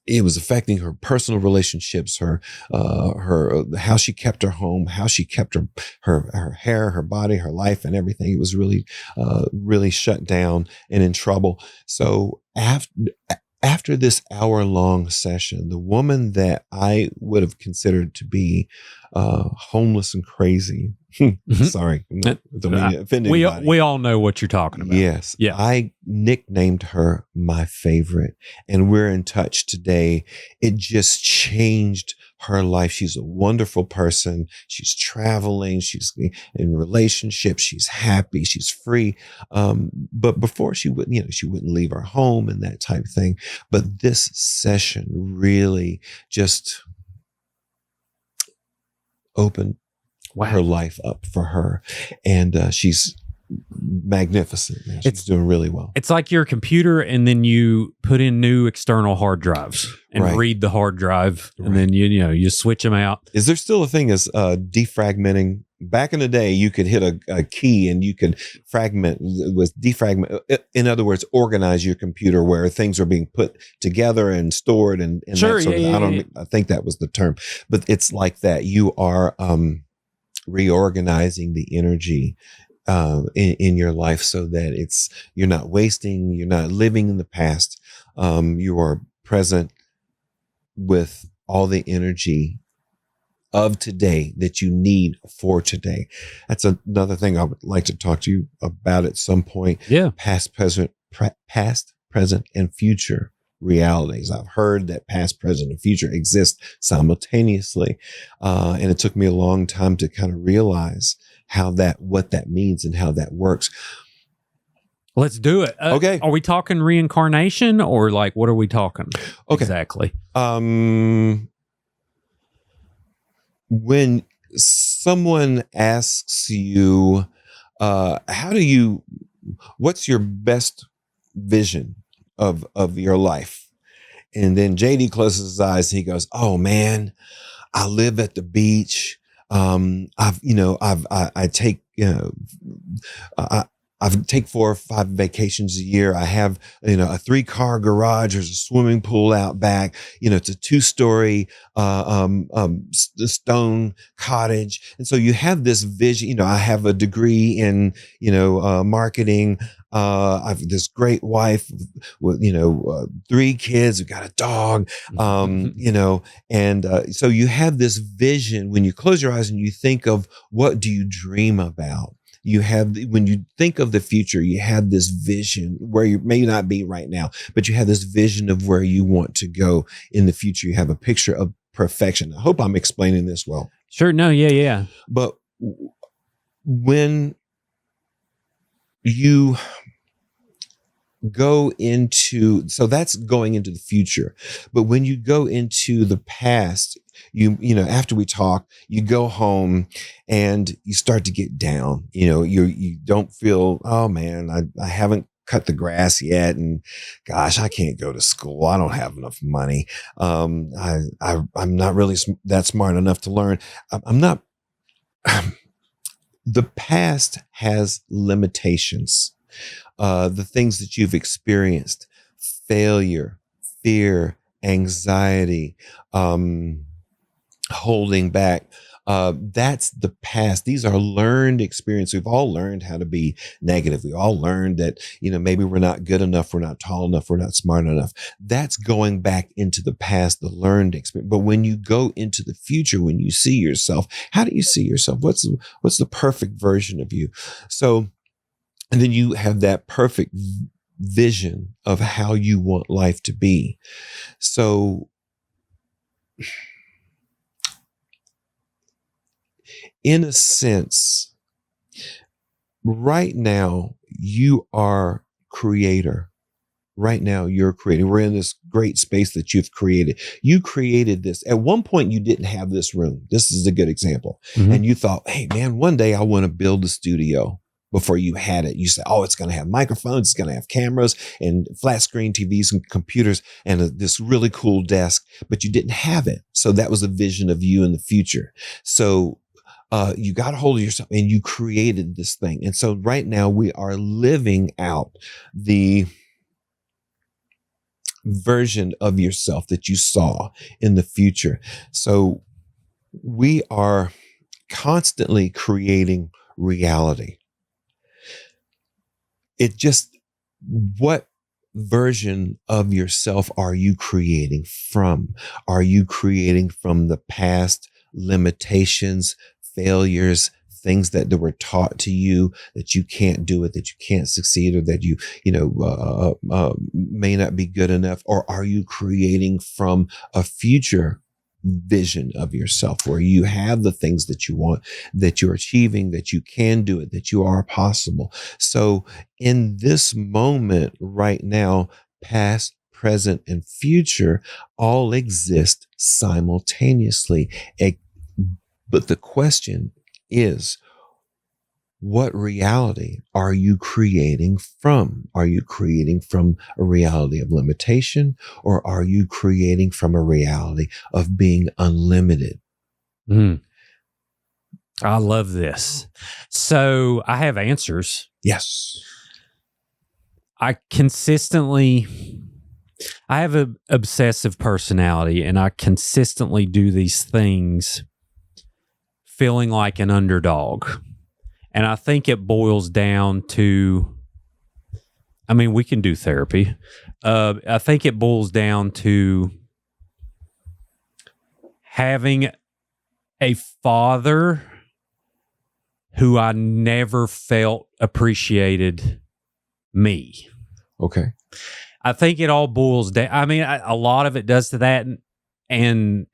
It was affecting her personal relationships, her how she kept her home, how she kept her hair, her body, her life, and everything. It was really shut down and in trouble. So after this hour-long session, the woman that I would have considered to be homeless and crazy, sorry, don't mean to offend anybody. We all know what you're talking about. Yes. Yeah. I nicknamed her my favorite, and we're in touch today. It just changed her life. She's a wonderful person. She's traveling. She's in relationships. She's happy. She's free. But before she wouldn't leave her home and that type of thing. But this session really just opened her life up for her. And she's magnificent. Man. She's doing really well. It's like your computer, and then you put in new external hard drives and read the hard drive, and then you switch them out. Is there still a thing as defragmenting? Back in the day, you could hit a key and you could defragment. In other words, organize your computer where things are being put together and stored and sure, that sort of thing. I think that was the term, but it's like that. You are reorganizing the energy in your life so that you're not wasting, you're not living in the past. You are present with all the energy of today that you need for today. That's another thing I would like to talk to you about at some point. Yeah. Past, present, and future realities. I've heard that past, present, and future exist simultaneously. And it took me a long time to kind of realize what that means and how that works. Let's do it. Okay. Are we talking reincarnation, or like, what are we talking exactly? When someone asks you, what's your best vision of your life? And then JD closes his eyes and he goes, oh man, I live at the beach. I take 4 or 5 vacations a year. I have, a 3-car garage. There's a swimming pool out back. It's a 2-story, stone cottage. And so you have this vision. I have a degree in, marketing. I have this great wife with, 3 kids. We've got a dog, and so you have this vision. When you close your eyes and you think of what do you dream about? When you think of the future, you have this vision where you may not be right now, but you have this vision of where you want to go in the future. You have a picture of perfection. I hope I'm explaining this well. Sure. No. Yeah. But when you go into, so that's going into the future, but when you go into the past, after we talk, you go home and you start to get down. You don't feel, oh man, I haven't cut the grass yet, and gosh, I can't go to school. I don't have enough money. I'm not really that smart enough to learn. I'm not. The past has limitations. The things that you've experienced, failure, fear, anxiety, holding back, That's the past. These are learned experiences. We've all learned how to be negative. We all learned that, maybe we're not good enough, we're not tall enough, we're not smart enough. That's going back into the past, the learned experience. But when you go into the future, when you see yourself, how do you see yourself? What's the perfect version of you? So, and then you have that perfect vision of how you want life to be. So in a sense, right now, you are creator. Right now, you're creating. We're in this great space that you've created. You created this. At one point, you didn't have this room. This is a good example. Mm-hmm. And you thought, hey, man, one day I want to build a studio. Before you had it, you said, oh, it's going to have microphones, it's going to have cameras and flat screen TVs and computers and this really cool desk, but you didn't have it. So that was a vision of you in the future. So you got a hold of yourself and you created this thing. And so right now we are living out the version of yourself that you saw in the future. So we are constantly creating reality. It just, what version of yourself are you creating from? Are you creating from the past limitations, failures, things that were taught to you that you can't do it, that you can't succeed, or that you may not be good enough? Or are you creating from a future vision of yourself where you have the things that you want, that you're achieving, that you can do it, that you are possible? So in this moment right now, past, present, and future all exist simultaneously. But the question is, what reality are you creating from? Are you creating from a reality of limitation, or are you creating from a reality of being unlimited? I love this. So I have answers. Yes. I have an obsessive personality, and I consistently do these things feeling like an underdog. And I think it boils down to, we can do therapy. I think it boils down to having a father who I never felt appreciated me. Okay. I think it all boils down. A lot of it does to that. And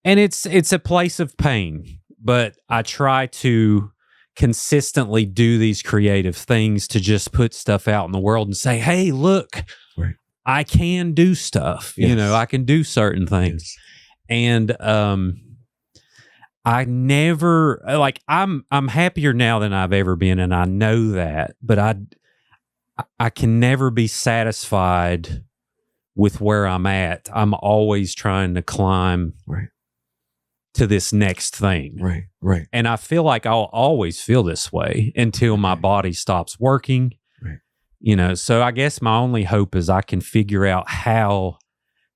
it's a place of pain, but I try to consistently do these creative things to just put stuff out in the world and say, hey, look, right, I can do stuff. Yes. I can do certain things. Yes. And I never, I'm happier now than I've ever been, and I know that, but I can never be satisfied with where I'm at. I'm always trying to climb. Right. To this next thing. Right. And I feel like I'll always feel this way until my body stops working. Right. So I guess my only hope is I can figure out how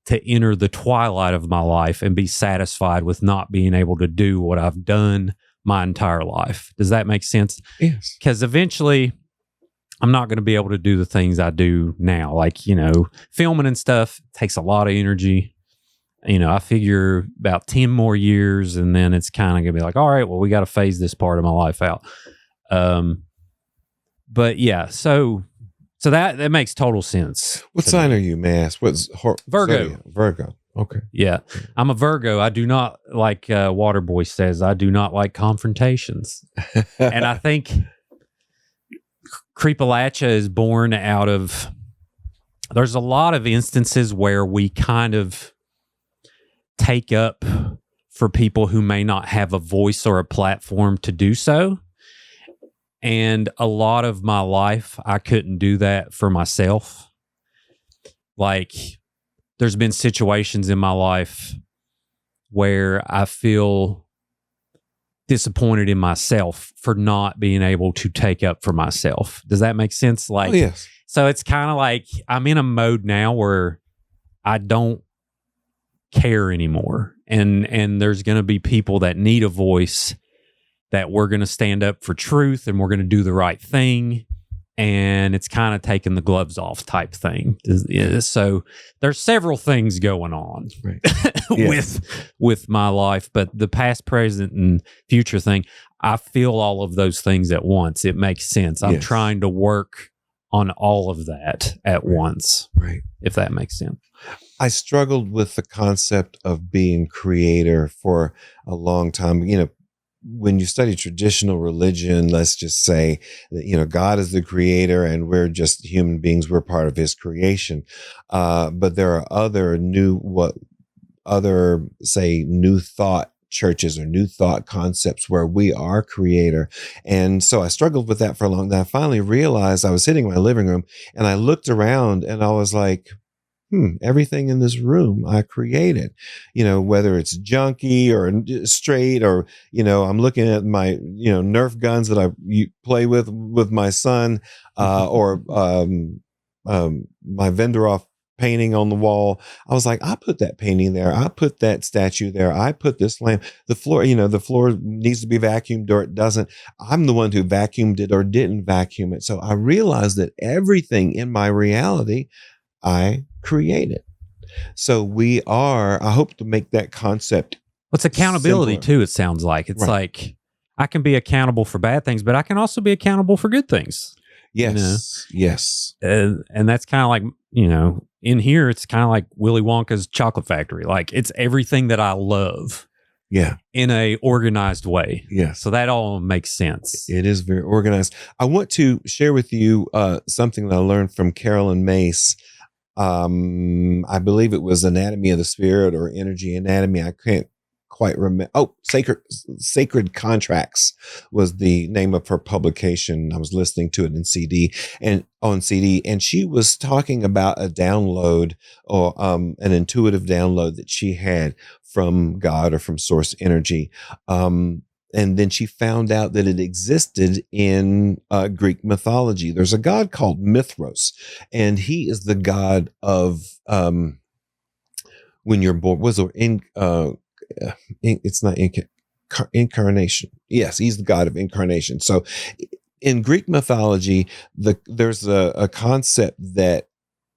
to enter the twilight of my life and be satisfied with not being able to do what I've done my entire life. Does that make sense? Yes. Because eventually I'm not going to be able to do the things I do now. Filming and stuff takes a lot of energy. I figure about 10 more years, and then it's kind of going to be like, all right, well, we got to phase this part of my life out. But yeah, so that makes total sense. What sign are you, Mass? What's Virgo? Virgo. Okay. Yeah. I'm a Virgo. I do not, like Waterboy says, I do not like confrontations. And I think Creepalachia is born out of, there's a lot of instances where we kind of take up for people who may not have a voice or a platform to do so. And a lot of my life, I couldn't do that for myself. There's been situations in my life where I feel disappointed in myself for not being able to take up for myself. Does that make sense? Yes. So it's kind of like I'm in a mode now where I don't care anymore. And there's going to be people that need a voice, that we're going to stand up for truth and we're going to do the right thing. And it's kind of taking the gloves off type thing. So there's several things going on with my life, but the past, present, and future thing, I feel all of those things at once. It makes sense. I'm trying to work on all of that at once, if that makes sense. I struggled with the concept of being creator for a long time. You know, when you study traditional religion, let's just say that, you know, God is the creator and we're just human beings. We're part of his creation. But there are other new thought churches or new thought concepts where we are creator. And so I struggled with that for a long time. I finally realized, I was sitting in my living room and I looked around and I was like, everything in this room I created, you know, whether it's junky or straight, or, you know, I'm looking at my, you know, Nerf guns that I play with my son, or my vendor off painting on the wall. I was like, I put that painting there. I put that statue there. I put this lamp. The floor, you know, the floor needs to be vacuumed or it doesn't. I'm the one who vacuumed it or didn't vacuum it. So I realized that everything in my reality, I created. So I hope to make that concept. It's accountability too, it sounds like. It's like, I can be accountable for bad things, but I can also be accountable for good things. Yes. You know? Yes. And that's kind of like, you know, in here, it's kind of like Willy Wonka's chocolate factory. Like, it's everything that I love. Yeah. In a organized way. Yeah. So that all makes sense. It is very organized. I want to share with you something that I learned from Carolyn Mace. I believe it was Anatomy of the Spirit or Energy Anatomy. I can't quite remember. Oh, Sacred Contracts was the name of her publication. I was listening to it on CD, and she was talking about a download or an intuitive download that she had from God or from source energy. And then she found out that it existed in Greek mythology. There's a god called Mithras, and he is the god of when you're born. It's not incarnation. Yes, he's the god of incarnation. So in Greek mythology, there's a concept that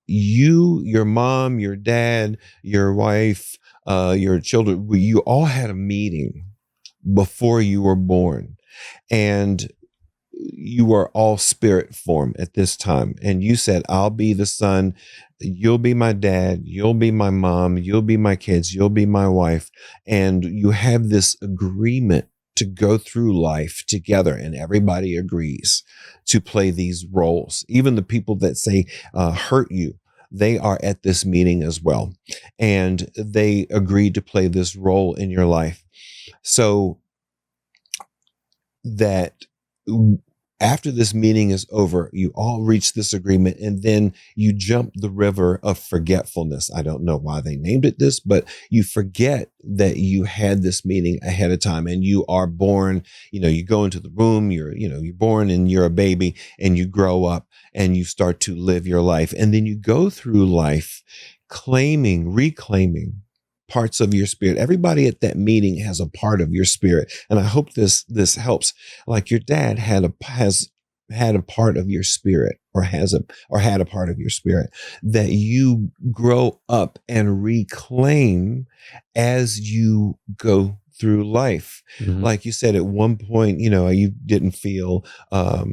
your mom, your dad, your wife, your children, you all had a meeting before you were born, and you were all spirit form at this time. And you said, I'll be the son, you'll be my dad, you'll be my mom, you'll be my kids, you'll be my wife. And you have this agreement to go through life together, and everybody agrees to play these roles. Even the people that say hurt you, they are at this meeting as well. And they agreed to play this role in your life. So that after this meeting is over, you all reach this agreement, and then you jump the river of forgetfulness. I don't know why they named it this, but you forget that you had this meeting ahead of time, and you are born. You know, you go into the room, you're born and you're a baby, and you grow up and you start to live your life. And then you go through life reclaiming parts of your spirit. Everybody at that meeting has a part of your spirit. And I hope this helps. Like your dad had a part of your spirit, or had a part of your spirit that you grow up and reclaim as you go through life. Mm-hmm. Like you said, at one point, you didn't feel, what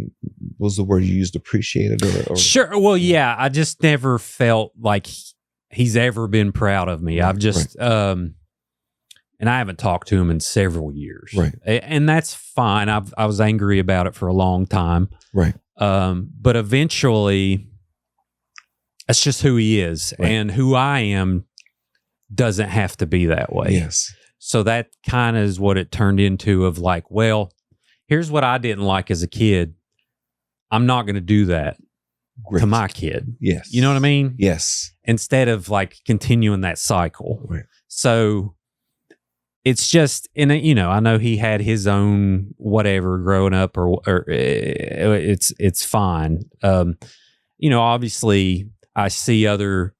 was the word you used, appreciated or Sure. Well, yeah, I just never felt like he's ever been proud of me. I've just, and I haven't talked to him in several years. Right. And that's fine. I was angry about it for a long time. Right. But eventually that's just who he is. Right. And who I am doesn't have to be that way. Yes. So that kind of is what it turned into, of like, well, here's what I didn't like as a kid. I'm not going to do that. Great. To my kid. Yes. You know what I mean? Yes. Instead of like continuing that cycle. Right. So it's just, I know he had his own whatever growing up, or it's fine. Obviously I see other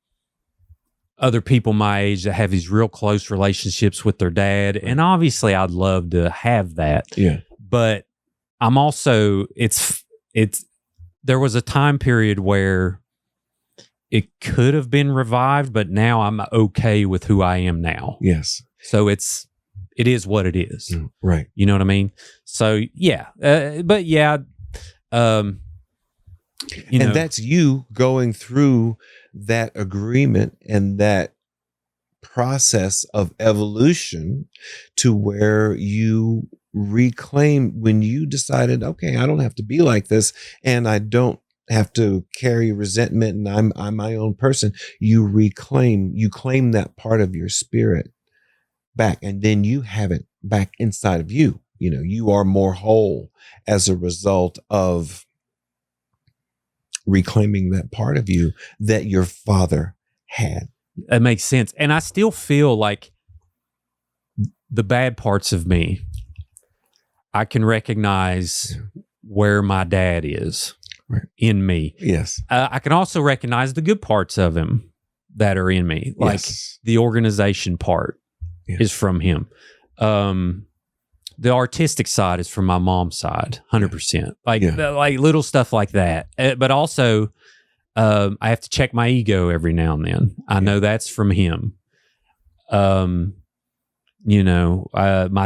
other people my age that have these real close relationships with their dad. And obviously I'd love to have that. Yeah. But I'm also, there was a time period where it could have been revived, but now I'm okay with who I am now. Yes. So it is what it is. Right. You know what I mean? So yeah. But yeah. And that's you going through that agreement and that process of evolution to where you reclaim when you decided, okay, I don't have to be like this, and I don't have to carry resentment, and I'm my own person. You claim that part of your spirit back, and then you have it back inside of you. You are more whole as a result of reclaiming that part of you that your father had. That makes sense. And I still feel like the bad parts of me, I can recognize where my dad is in me. Yes. I can also recognize the good parts of him that are in me. Like the organization part is from him. The artistic side is from my mom's side, 100%. Like little stuff like that. But also, I have to check my ego every now and then. I know that's from him. My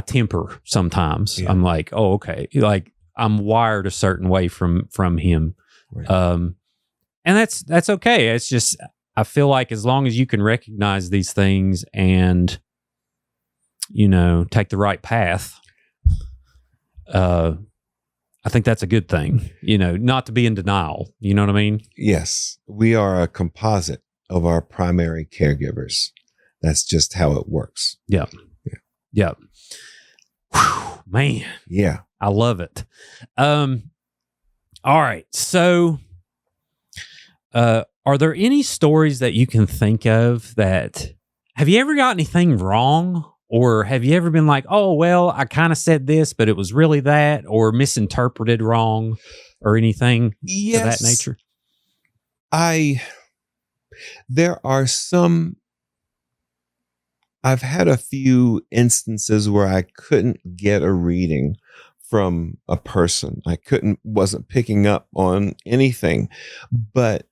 temper sometimes. I'm like, oh, okay. Like I'm wired a certain way from him. Right. And that's okay. It's just, I feel like as long as you can recognize these things and, take the right path, I think that's a good thing, not to be in denial. You know what I mean? Yes. We are a composite of our primary caregivers. That's just how it works. Yeah. Whew, man. Yeah. I love it. All right. So, are there any stories that you can think of that, have you ever got anything wrong? Or have you ever been like, oh, well, I kind of said this, but it was really that, or misinterpreted wrong or anything of that nature? I've had a few instances where I couldn't get a reading from a person. Wasn't picking up on anything. But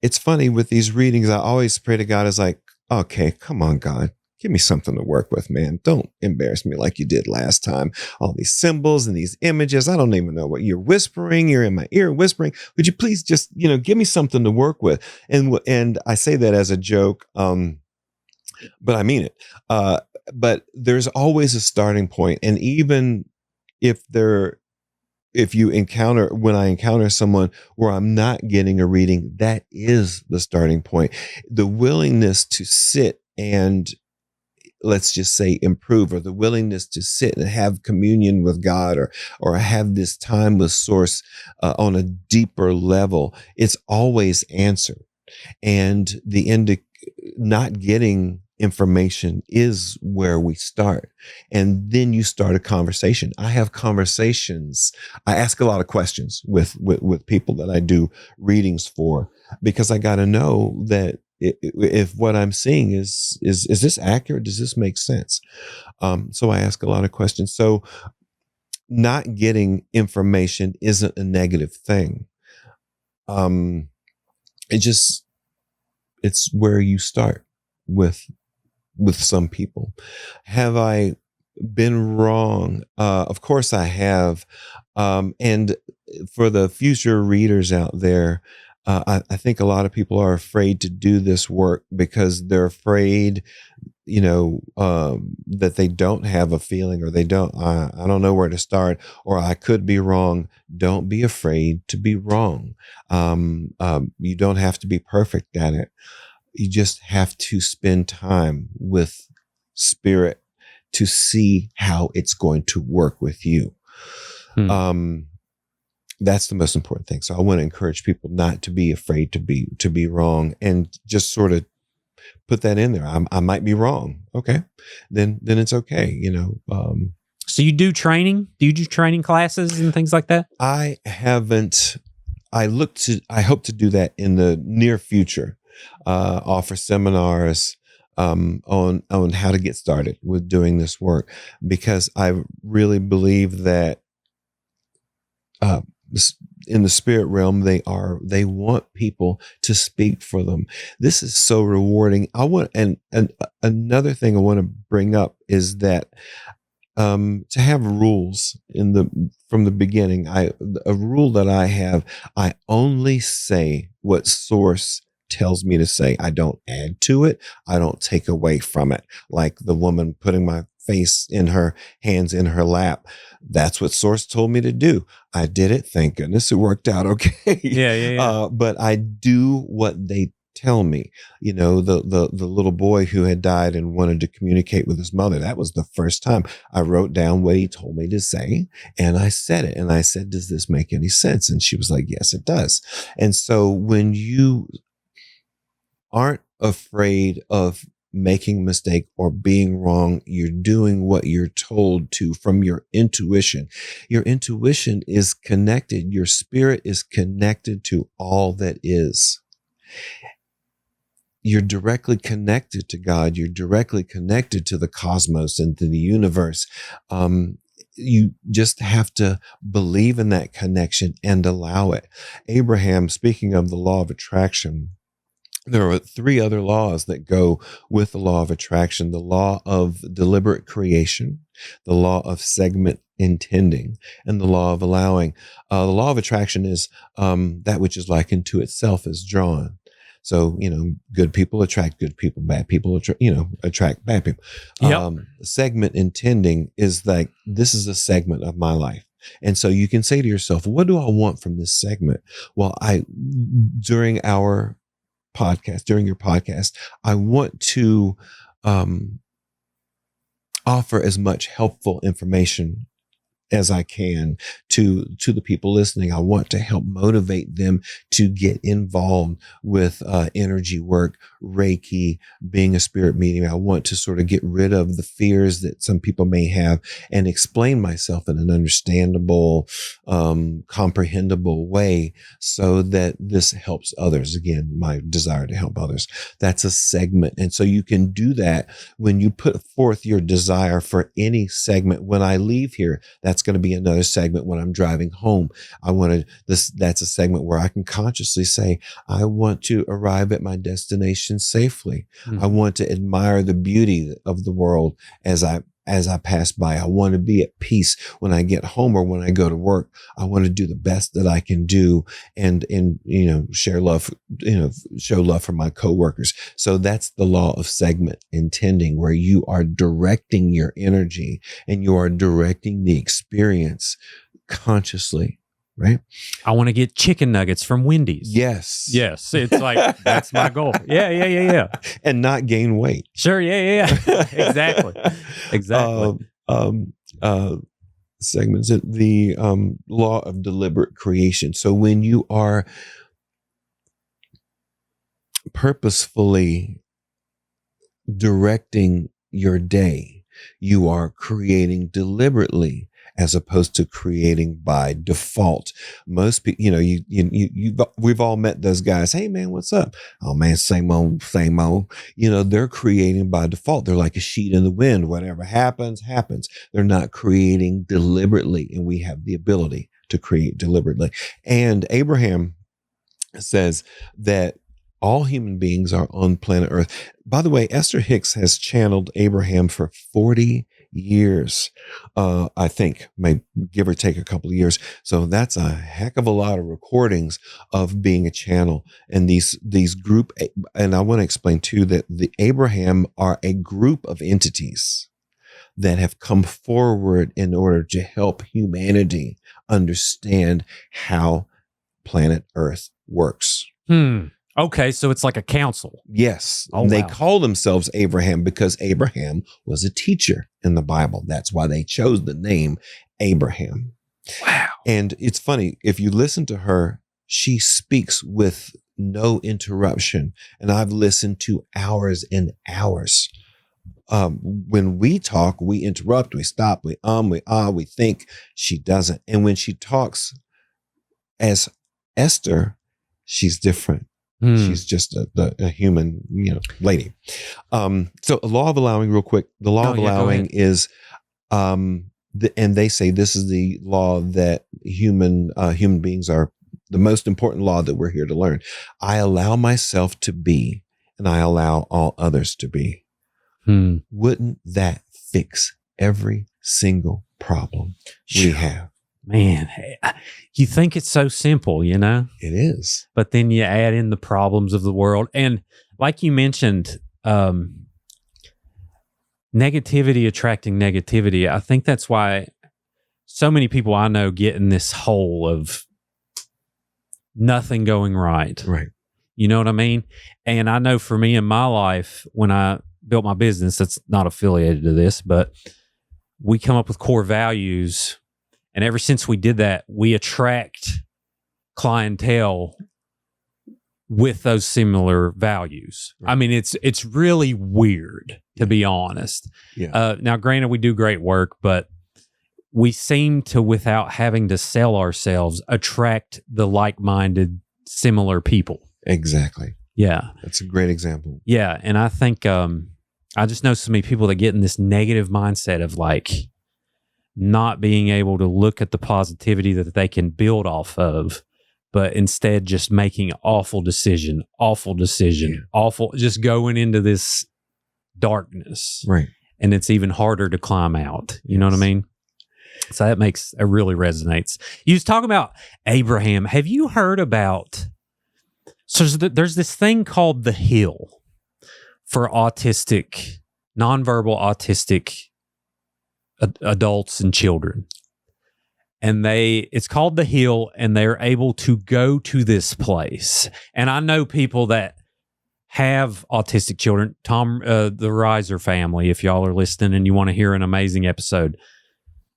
it's funny with these readings, I always pray to God, is like, okay, come on, God. Give me something to work with, man. Don't embarrass me like you did last time. All these symbols and these images. I don't even know what you're whispering. You're in my ear whispering. Would you please just, give me something to work with? And I say that as a joke, but I mean it. But there's always a starting point. And even when I encounter someone where I'm not getting a reading, that is the starting point. The willingness to sit and, let's just say, improve, or the willingness to sit and have communion with God, or have this time with Source on a deeper level, it's always answered. And the end of not getting information is where we start. And then you start a conversation. I have conversations. I ask a lot of questions with people that I do readings for, because I got to know that if what I'm seeing is this accurate? Does this make sense? So I ask a lot of questions. So not getting information isn't a negative thing. It's where you start with some people. Have I been wrong? Of course I have. And for the future readers out there, I think a lot of people are afraid to do this work because they're afraid, that they don't have a feeling, or I don't know where to start, or I could be wrong. Don't be afraid to be wrong. You don't have to be perfect at it. You just have to spend time with spirit to see how it's going to work with you. That's the most important thing. So I want to encourage people not to be afraid to be wrong, and just sort of put that in there. I might be wrong. Okay. Then it's okay. So you do training? Do you do training classes and things like that? I haven't. I hope to do that in the near future. offer seminars on how to get started with doing this work, because I really believe that uh, in the spirit realm, they want people to speak for them. This is so rewarding. And another thing I want to bring up is that to have rules from the beginning. A rule that I have: I only say what source tells me to say. I don't add to it. I don't take away from it. Like the woman putting my face in her hands in her lap. That's what source told me to do. I did it. Thank goodness it worked out okay. Yeah. But I do what they tell me. You know, the little boy who had died and wanted to communicate with his mother. That was the first time I wrote down what he told me to say, and I said it. And I said, "Does this make any sense?" And she was like, "Yes, it does." And so when you aren't afraid of making a mistake or being wrong, you're doing what you're told to from your intuition. Your intuition is connected. Your spirit is connected to all that is. You're directly connected to God. You're directly connected to the cosmos and to the universe. You just have to believe in that connection and allow it. Abraham, speaking of the law of attraction, there are 3 other laws that go with the law of attraction: the law of deliberate creation, the law of segment intending, and the law of allowing. The law of attraction is that which is likened to itself is drawn. So, good people attract good people, bad people attract bad people. Yep. Segment intending is like, this is a segment of my life. And so you can say to yourself, what do I want from this segment? Well, during your podcast, I want to offer as much helpful information as I can to the people listening. I want to help motivate them to get involved with energy work, Reiki, being a spirit medium. I want to sort of get rid of the fears that some people may have and explain myself in an understandable, comprehensible way so that this helps others. Again, my desire to help others. That's a segment. And so you can do that when you put forth your desire for any segment. When I leave here, that's going to be another segment. When I'm driving home, that's a segment where I can consciously say, I want to arrive at my destination safely. Mm-hmm. I want to admire the beauty of the world as I pass by. I want to be at peace when I get home or when I go to work. I want to do the best that I can do and share love, show love for my coworkers. So that's the law of segment intending, where you are directing your energy and you are directing the experience consciously. Right? I want to get chicken nuggets from Wendy's. Yes. It's like, that's my goal. Yeah. And not gain weight. Sure. Yeah. Exactly. Segments, the law of deliberate creation. So when you are purposefully directing your day, you are creating deliberately, as opposed to creating by default. Most people, we've all met those guys. Hey man, what's up? Oh man, same old. They're creating by default. They're like a sheet in the wind. Whatever happens, happens. They're not creating deliberately, and we have the ability to create deliberately. And Abraham says that all human beings are on planet Earth. By the way, Esther Hicks has channeled Abraham for 40 years, I think, may give or take a couple of years. So that's a heck of a lot of recordings of being a channel. And these group, and I want to explain too that the Abraham are a group of entities that have come forward in order to help humanity understand how planet Earth works. Okay, so it's like a council. Yes. Oh, they wow. call themselves Abraham because Abraham was a teacher in the Bible. That's why they chose the name Abraham. Wow. And it's funny, if you listen to her, she speaks with no interruption. And I've listened to hours and hours. When we talk, we interrupt, we stop, we think. She doesn't. And when she talks as Esther, she's different. She's just a human, lady. So a law of allowing, real quick. The law of allowing is, and they say this is the law that human beings are the most important law that we're here to learn. I allow myself to be, and I allow all others to be. Wouldn't that fix every single problem we have? Man, you think it's so simple, It is. But then you add in the problems of the world. And like you mentioned, negativity attracting negativity. I think that's why so many people I know get in this hole of nothing going right. Right. You know what I mean? And I know for me in my life, when I built my business, that's not affiliated to this, but we come up with core values. And ever since we did that, we attract clientele with those similar values. Right. I mean, it's really weird, to be honest. Yeah. Now, granted, we do great work, but we seem to, without having to sell ourselves, attract the like-minded, similar people. Exactly. Yeah. That's a great example. Yeah. And I think I just know so many people that get in this negative mindset of like not being able to look at the positivity that they can build off of, but instead just making awful decision, just going into this darkness. Right. And it's even harder to climb out. You know what I mean? So it really resonates. You was talking about Abraham. Have you heard about, so there's this thing called the Hill for nonverbal autistic adults and children. And it's called the Hill, and they're able to go to this place. And I know people that have autistic children. Tom, the Reiser family, if y'all are listening and you want to hear an amazing episode.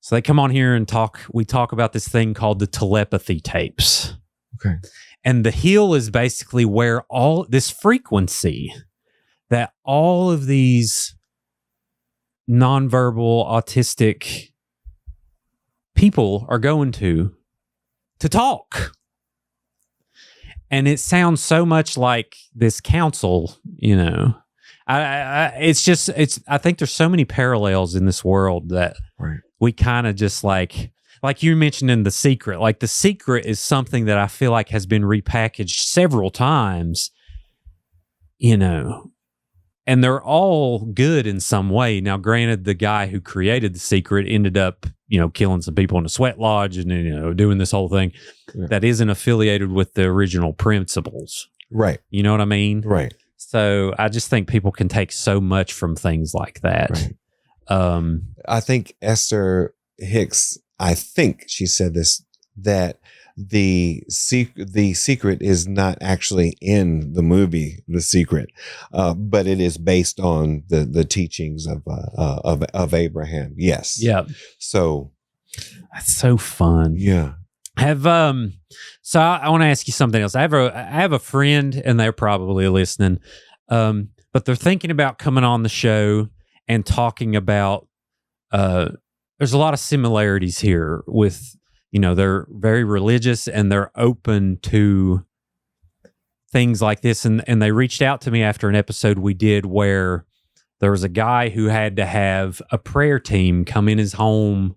So they come on here and we talk about this thing called the telepathy tapes. Okay. And the Hill is basically where all this frequency that all of these nonverbal autistic people are going to talk. And it sounds so much like this council, I think there's so many parallels in this world that right. We kind of just like you mentioned in The Secret. Like The Secret is something that I feel like has been repackaged several times, and they're all good in some way. Now, granted, the guy who created The Secret ended up, killing some people in a sweat lodge and, doing this whole thing that isn't affiliated with the original principles. Right. You know what I mean? Right. So I just think people can take so much from things like that. Right. I think Esther Hicks, she said this, that the secret is not actually in the movie The Secret, but it is based on the teachings of Abraham. Yes. Yeah. So that's so fun. Yeah. So I want to ask you something else. I have a friend, and they're probably listening, but they're thinking about coming on the show and talking about. There's a lot of similarities here with. They're very religious and they're open to things like this. And they reached out to me after an episode we did where there was a guy who had to have a prayer team come in his home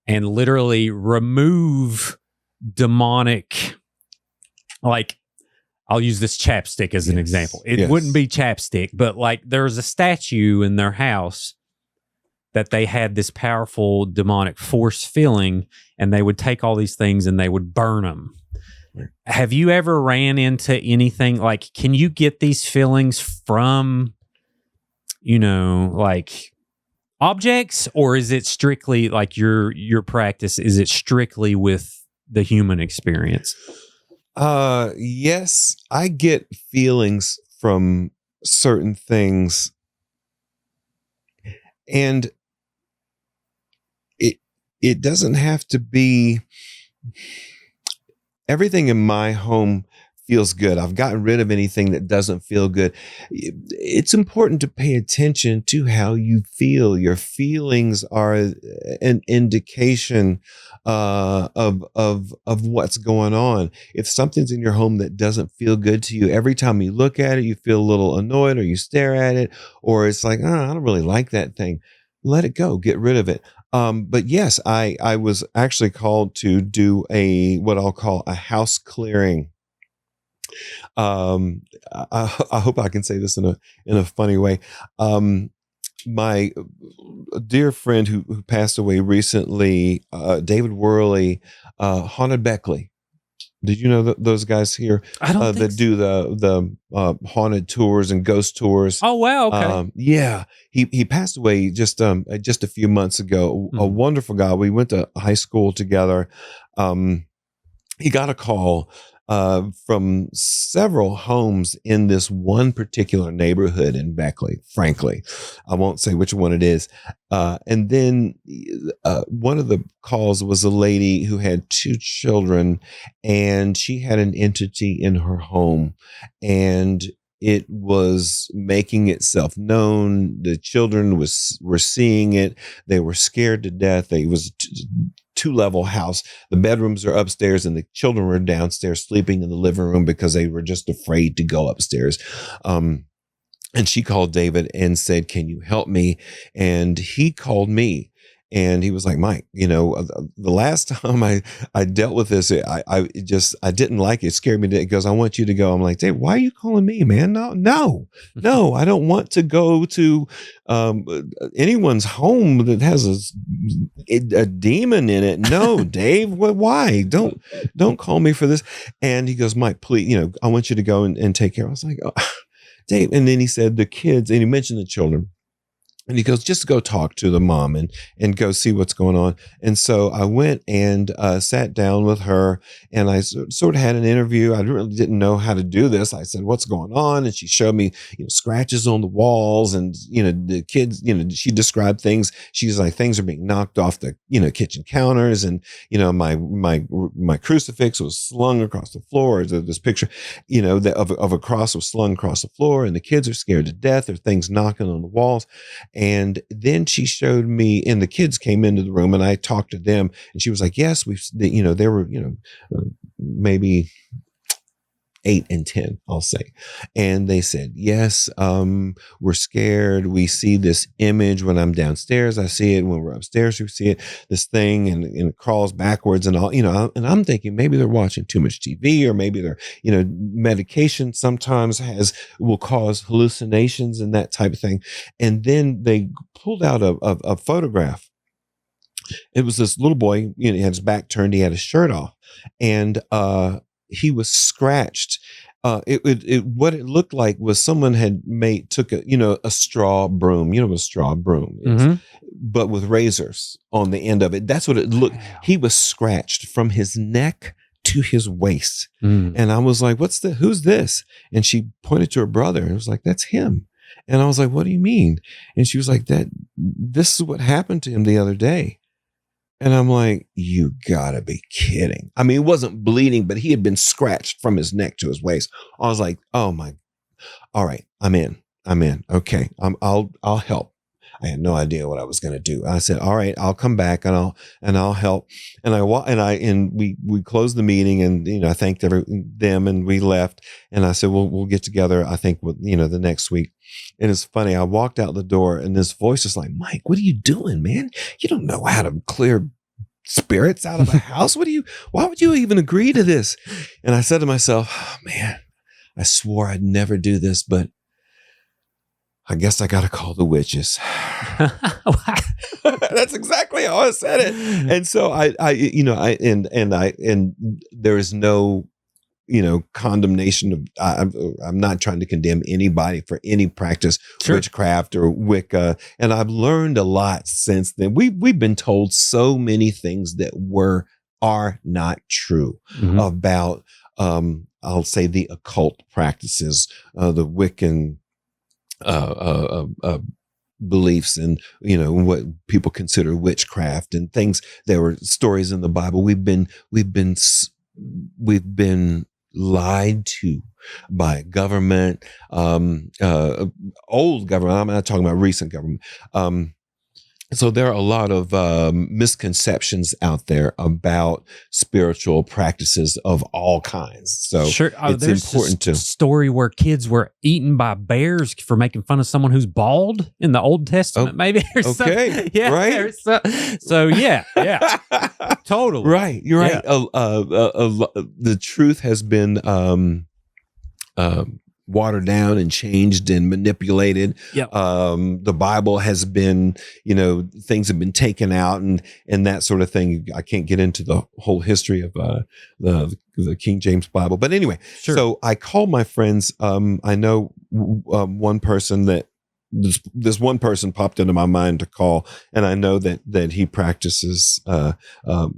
and literally remove demonic, like, I'll use this chapstick as an example. It wouldn't be chapstick, but like there was a statue in their house that they had this powerful demonic force feeling, and they would take all these things and they would burn them. Right. Have you ever ran into anything like, can you get these feelings from, like objects, or is it strictly like your practice? Is it strictly with the human experience? Yes, I get feelings from certain things, and it doesn't have to be everything in my home feels good. I've gotten rid of anything that doesn't feel good. It's important to pay attention to how you feel. Your feelings are an indication of what's going on. If something's in your home that doesn't feel good to you, every time you look at it, you feel a little annoyed, or you stare at it, or it's like, oh, I don't really like that thing. Let it go. Get rid of it. But yes, I was actually called to do what I'll call a house clearing. I hope I can say this in a funny way. My dear friend who passed away recently, David Worley, haunted Beckley. Did you know those guys here I don't think that so. do the haunted tours and ghost tours? Oh wow, okay. Yeah, he passed away just a few months ago. A wonderful guy. We went to high school together. He got a call from several homes in this one particular neighborhood in Beckley. Frankly, I won't say which one it is. And then one of the calls was a lady who had 2 children, and she had an entity in her home, and it was making itself known. The children were seeing it. They were scared to death. It was 2-level house. The bedrooms are upstairs, and the children were downstairs sleeping in the living room because they were just afraid to go upstairs. And she called David and said, "Can you help me?" And he called me, and he was like, "Mike, the last time I dealt with this, I didn't like it. It scared me. He goes, "I want you to go." I'm like, "Dave, why are you calling me, man? No, I don't want to go to anyone's home that has a demon in it. No, Dave, why? Don't call me for this." And he goes, "Mike, please, I want you to go and take care." I was like, "Oh, Dave." And then he said the kids, and he mentioned the children. And he goes, "Just go talk to the mom and go see what's going on." And so I went and sat down with her, and I sort of had an interview. I really didn't know how to do this. I said, "What's going on?" And she showed me, scratches on the walls, and the kids. She described things. She's like, things are being knocked off the kitchen counters, and my crucifix was slung across the floor. This picture, of a cross was slung across the floor, and the kids are scared to death. There's things knocking on the walls. And then she showed me, and the kids came into the room, and I talked to them, and she was like, "Yes, they were, maybe 8 and 10, I'll say." And they said, "Yes, we're scared. We see this image when I'm downstairs. I see it when we're upstairs. We see it, this thing, and it crawls backwards and all, and I'm thinking maybe they're watching too much TV, or maybe they're, medication sometimes will cause hallucinations and that type of thing." And then they pulled out a photograph. It was this little boy, he had his back turned, he had his shirt off, and he was scratched. What it looked like was someone had took a straw broom, what a straw broom is, but with razors on the end of it. That's what it looked. Wow. He was scratched from his neck to his waist. Mm. And I was like, who's this? And she pointed to her brother, and it was like, "That's him." And I was like, "What do you mean?" And she was like, this is what happened to him the other day. And I'm like, "You gotta be kidding." I mean, it wasn't bleeding, but he had been scratched from his neck to his waist. I was like, "Oh my, all right, I'm in. Okay. I'll help." I had no idea what I was going to do. I said, "All right, I'll come back and I'll help." And we closed the meeting, and, I thanked them, and we left. And I said, we'll get together, I think, the next week. And it's funny. I walked out the door, and this voice is like, "Mike, what are you doing, man? You don't know how to clear spirits out of a house. Why would you even agree to this?" And I said to myself, "Oh, man, I swore I'd never do this, but I guess I got to call the witches." That's exactly how I said it. And so and there is no, condemnation of, I'm not trying to condemn anybody for any practice, Sure. witchcraft or Wicca. And I've learned a lot since then. We've been told so many things that are not true about, I'll say, the occult practices, the Wiccan, beliefs, and what people consider witchcraft and things. There were stories in the Bible. We've been lied to by government, old government. I'm not talking about recent government. So there are a lot of misconceptions out there about spiritual practices of all kinds. So sure. it's important to story where kids were eaten by bears for making fun of someone who's bald in the Old Testament, maybe. Or okay, something. Yeah, right. So yeah, totally. Right, you're right. Yeah. The truth has been watered down and changed and manipulated. Yep. The Bible has been, things have been taken out and that sort of thing. I can't get into the whole history of the King James Bible, but anyway. Sure. So I called my friends. I know one person that this one person popped into my mind to call, and I know that he practices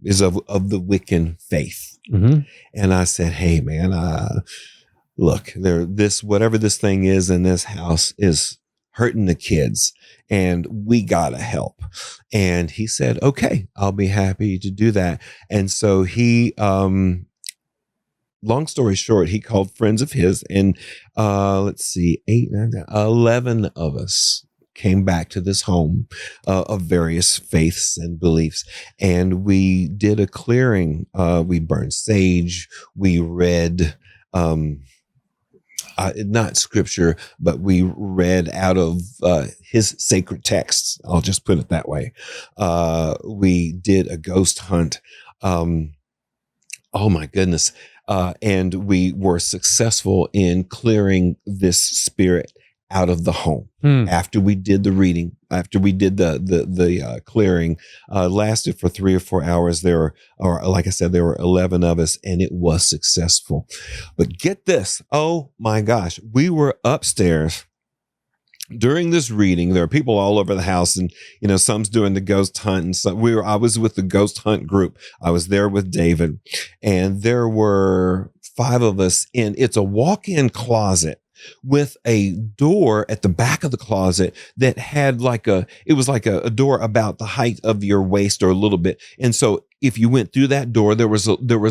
is of the Wiccan faith. Mm-hmm. And I said, hey man, look, whatever this thing is in this house is hurting the kids, and we gotta help. And he said, okay, I'll be happy to do that. And so he, long story short, he called friends of his, and 11 of us came back to this home of various faiths and beliefs. And we did a clearing. We burned sage. We read, not scripture, but we read out of his sacred texts. I'll just put it that way. We did a ghost hunt. Oh my goodness. And we were successful in clearing this spirit out of the home. After we did the reading, after we did the clearing, lasted for 3 or 4 hours. Like I said, there were 11 of us, and it was successful. But get this. Oh my gosh. We were upstairs during this reading. There are people all over the house, and some's doing the ghost hunt, and I was with the ghost hunt group. I was there with David, and there were 5 of us it's a walk-in closet with a door at the back of the closet that had it was like a door about the height of your waist or a little bit. And so if you went through that door, there was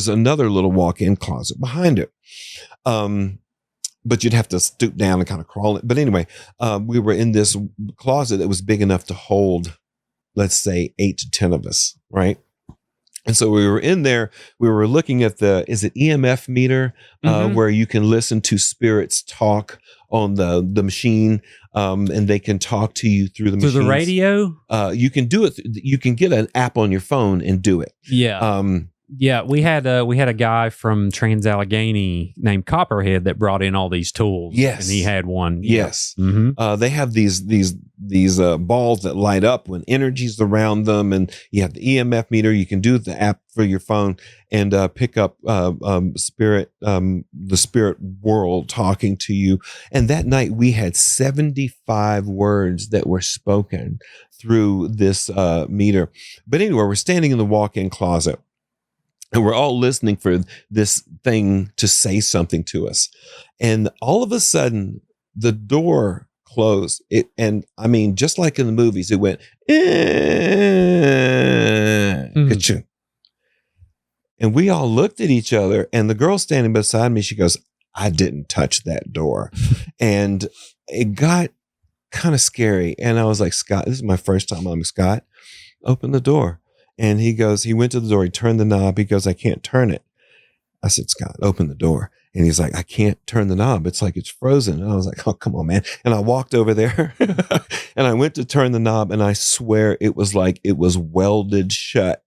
another little walk-in closet behind it. But you'd have to stoop down and kind of crawl it. But anyway, we were in this closet that was big enough to hold, let's say, 8 to 10 of us, right? And so we were in there, we were looking at is it EMF meter, where you can listen to spirits talk on the machine, and they can talk to you through the machine. Through the radio? You can do it. You can get an app on your phone and do it. Yeah. Yeah, we had a guy from Trans-Allegheny named Copperhead that brought in all these tools. Yes, and he had one. Yes, mm-hmm. They have these balls that light up when energy's around them, and you have the EMF meter. You can do the app for your phone and pick up the spirit world talking to you. And that night we had 75 words that were spoken through this meter. But anyway, we're standing in the walk-in closet. And we're all listening for this thing to say something to us. And all of a sudden, the door closed. And I mean, just like in the movies, it went, ka-ching. And we all looked at each other, and the girl standing beside me, she goes, I didn't touch that door. And it got kind of scary. And I was like, Scott, this is my first time. I'm like, Scott, open the door. And he went to the door, he turned the knob. He goes, I can't turn it. I said, Scott, open the door. And he's like, I can't turn the knob. It's like it's frozen. And I was like, oh, come on, man. And I walked over there and I went to turn the knob, and I swear it was like it was welded shut.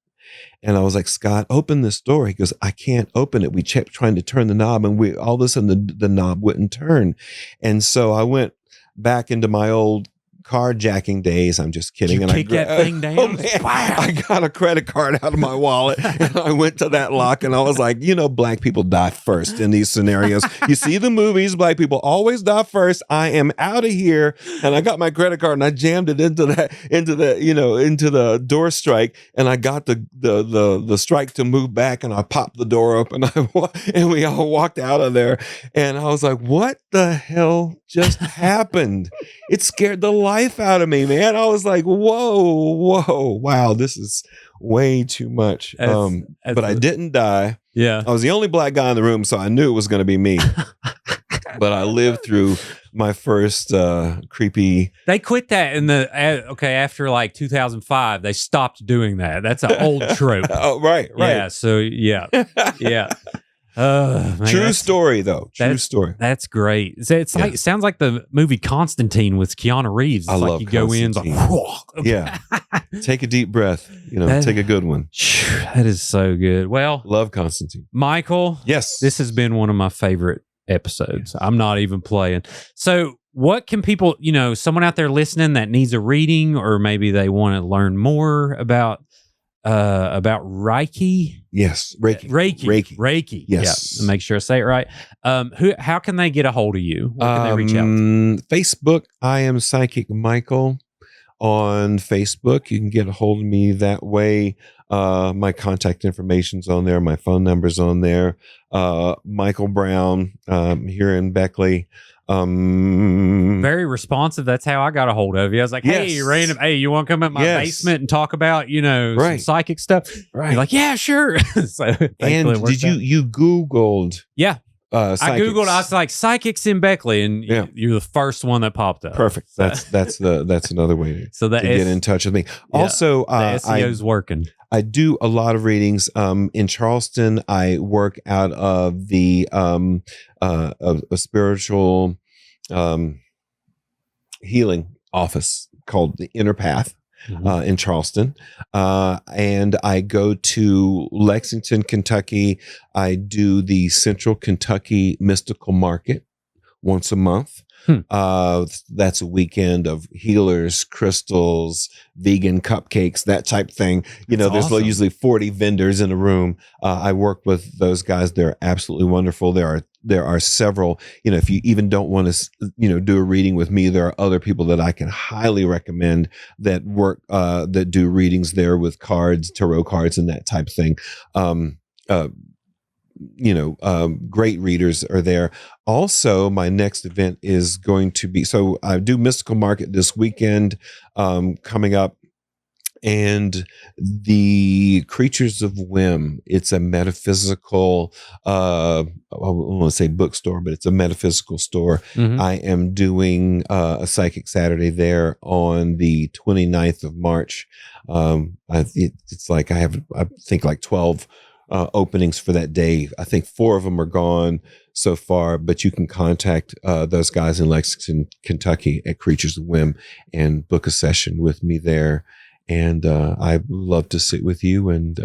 And I was like, Scott, open this door. He goes, I can't open it. We kept trying to turn the knob, and all of a sudden the knob wouldn't turn. And so I went back into my old carjacking days. I'm just kidding. You kick that thing down. Oh, man, I got a credit card out of my wallet, and I went to that lock, and I was like, black people die first in these scenarios. You see the movies, black people always die first. I am out of here. And I got my credit card, and I jammed it into the door strike, and I got the strike to move back, and I popped the door open, and we all walked out of there. And I was like, what the hell just happened? It scared the life out of me, man. I was like, whoa, wow, this is way too much. But I didn't die. Yeah. I was the only black guy in the room, so I knew it was going to be me. But I lived through my first creepy. They quit that in the after like 2005. They stopped doing that. That's an old trope. Oh, right. Yeah. So yeah. Man, True story, though. True story. That's great. It's like it sounds like the movie Constantine with Keanu Reeves. It's I like love you go in, it's like, yeah. Take a deep breath. Take a good one. That is so good. Well, love Constantine. Michael. Yes, this has been one of my favorite episodes. Yes. I'm not even playing. So, what can people? Someone out there listening that needs a reading, or maybe they want to learn more about Reiki. Yes, Reiki. Yes, yeah. Make sure I say it right. How can they get a hold of you? Where can they reach out? Facebook. I am Psychic Michael on Facebook. You can get a hold of me that way. My contact information's on there. My phone number's on there. Michael Brown here in Beckley. Very responsive. That's how I got a hold of you. I was like, hey, you want to come in my basement and talk about, some psychic stuff? Right. You're like, yeah, sure. So, and did you Googled? Yeah. I Googled, I was like, psychics in Beckley, and you're the first one that popped up. Perfect. That's another way to get in touch with me. Also, the SEO's working. I do a lot of readings. In Charleston, I work out of the a spiritual healing office called the Inner Path. In Charleston. And I go to Lexington, Kentucky. I do the Central Kentucky Mystical Market once a month. That's a weekend of healers, crystals, vegan cupcakes, that type thing. There's awesome. Usually 40 vendors in a room. I work with those guys. They're absolutely wonderful. There are several, if you even don't want to, do a reading with me, there are other people that I can highly recommend that work, that do readings there with cards, tarot cards, and that type of thing. Great readers are there. Also, my next event is going to be, so I do Mystical Market this weekend, coming up. And the Creatures of Whim, it's a metaphysical, I don't want to say bookstore, but it's a metaphysical store. I am doing a Psychic Saturday there on the 29th of March. It's like I think like 12 openings for that day. I think 4 of them are gone so far, but you can contact those guys in Lexington, Kentucky at Creatures of Whim and book a session with me there. And I'd love to sit with you and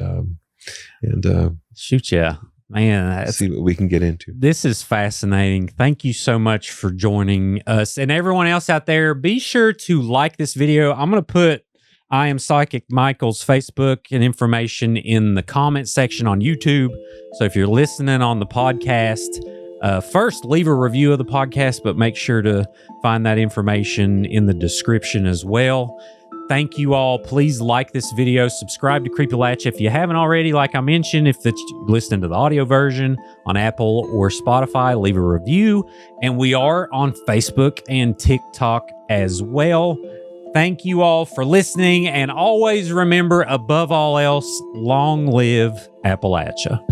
shoot, yeah, man. See what we can get into. This is fascinating. Thank you so much for joining us, and everyone else out there. Be sure to like this video. I'm going to put I Am Psychic Michael's Facebook and information in the comment section on YouTube. So if you're listening on the podcast, first leave a review of the podcast, but make sure to find that information in the description as well. Thank you all. Please like this video. Subscribe to Creepalachia if you haven't already. Like I mentioned, if you're listening to the audio version on Apple or Spotify, leave a review. And we are on Facebook and TikTok as well. Thank you all for listening. And always remember, above all else, long live Appalachia.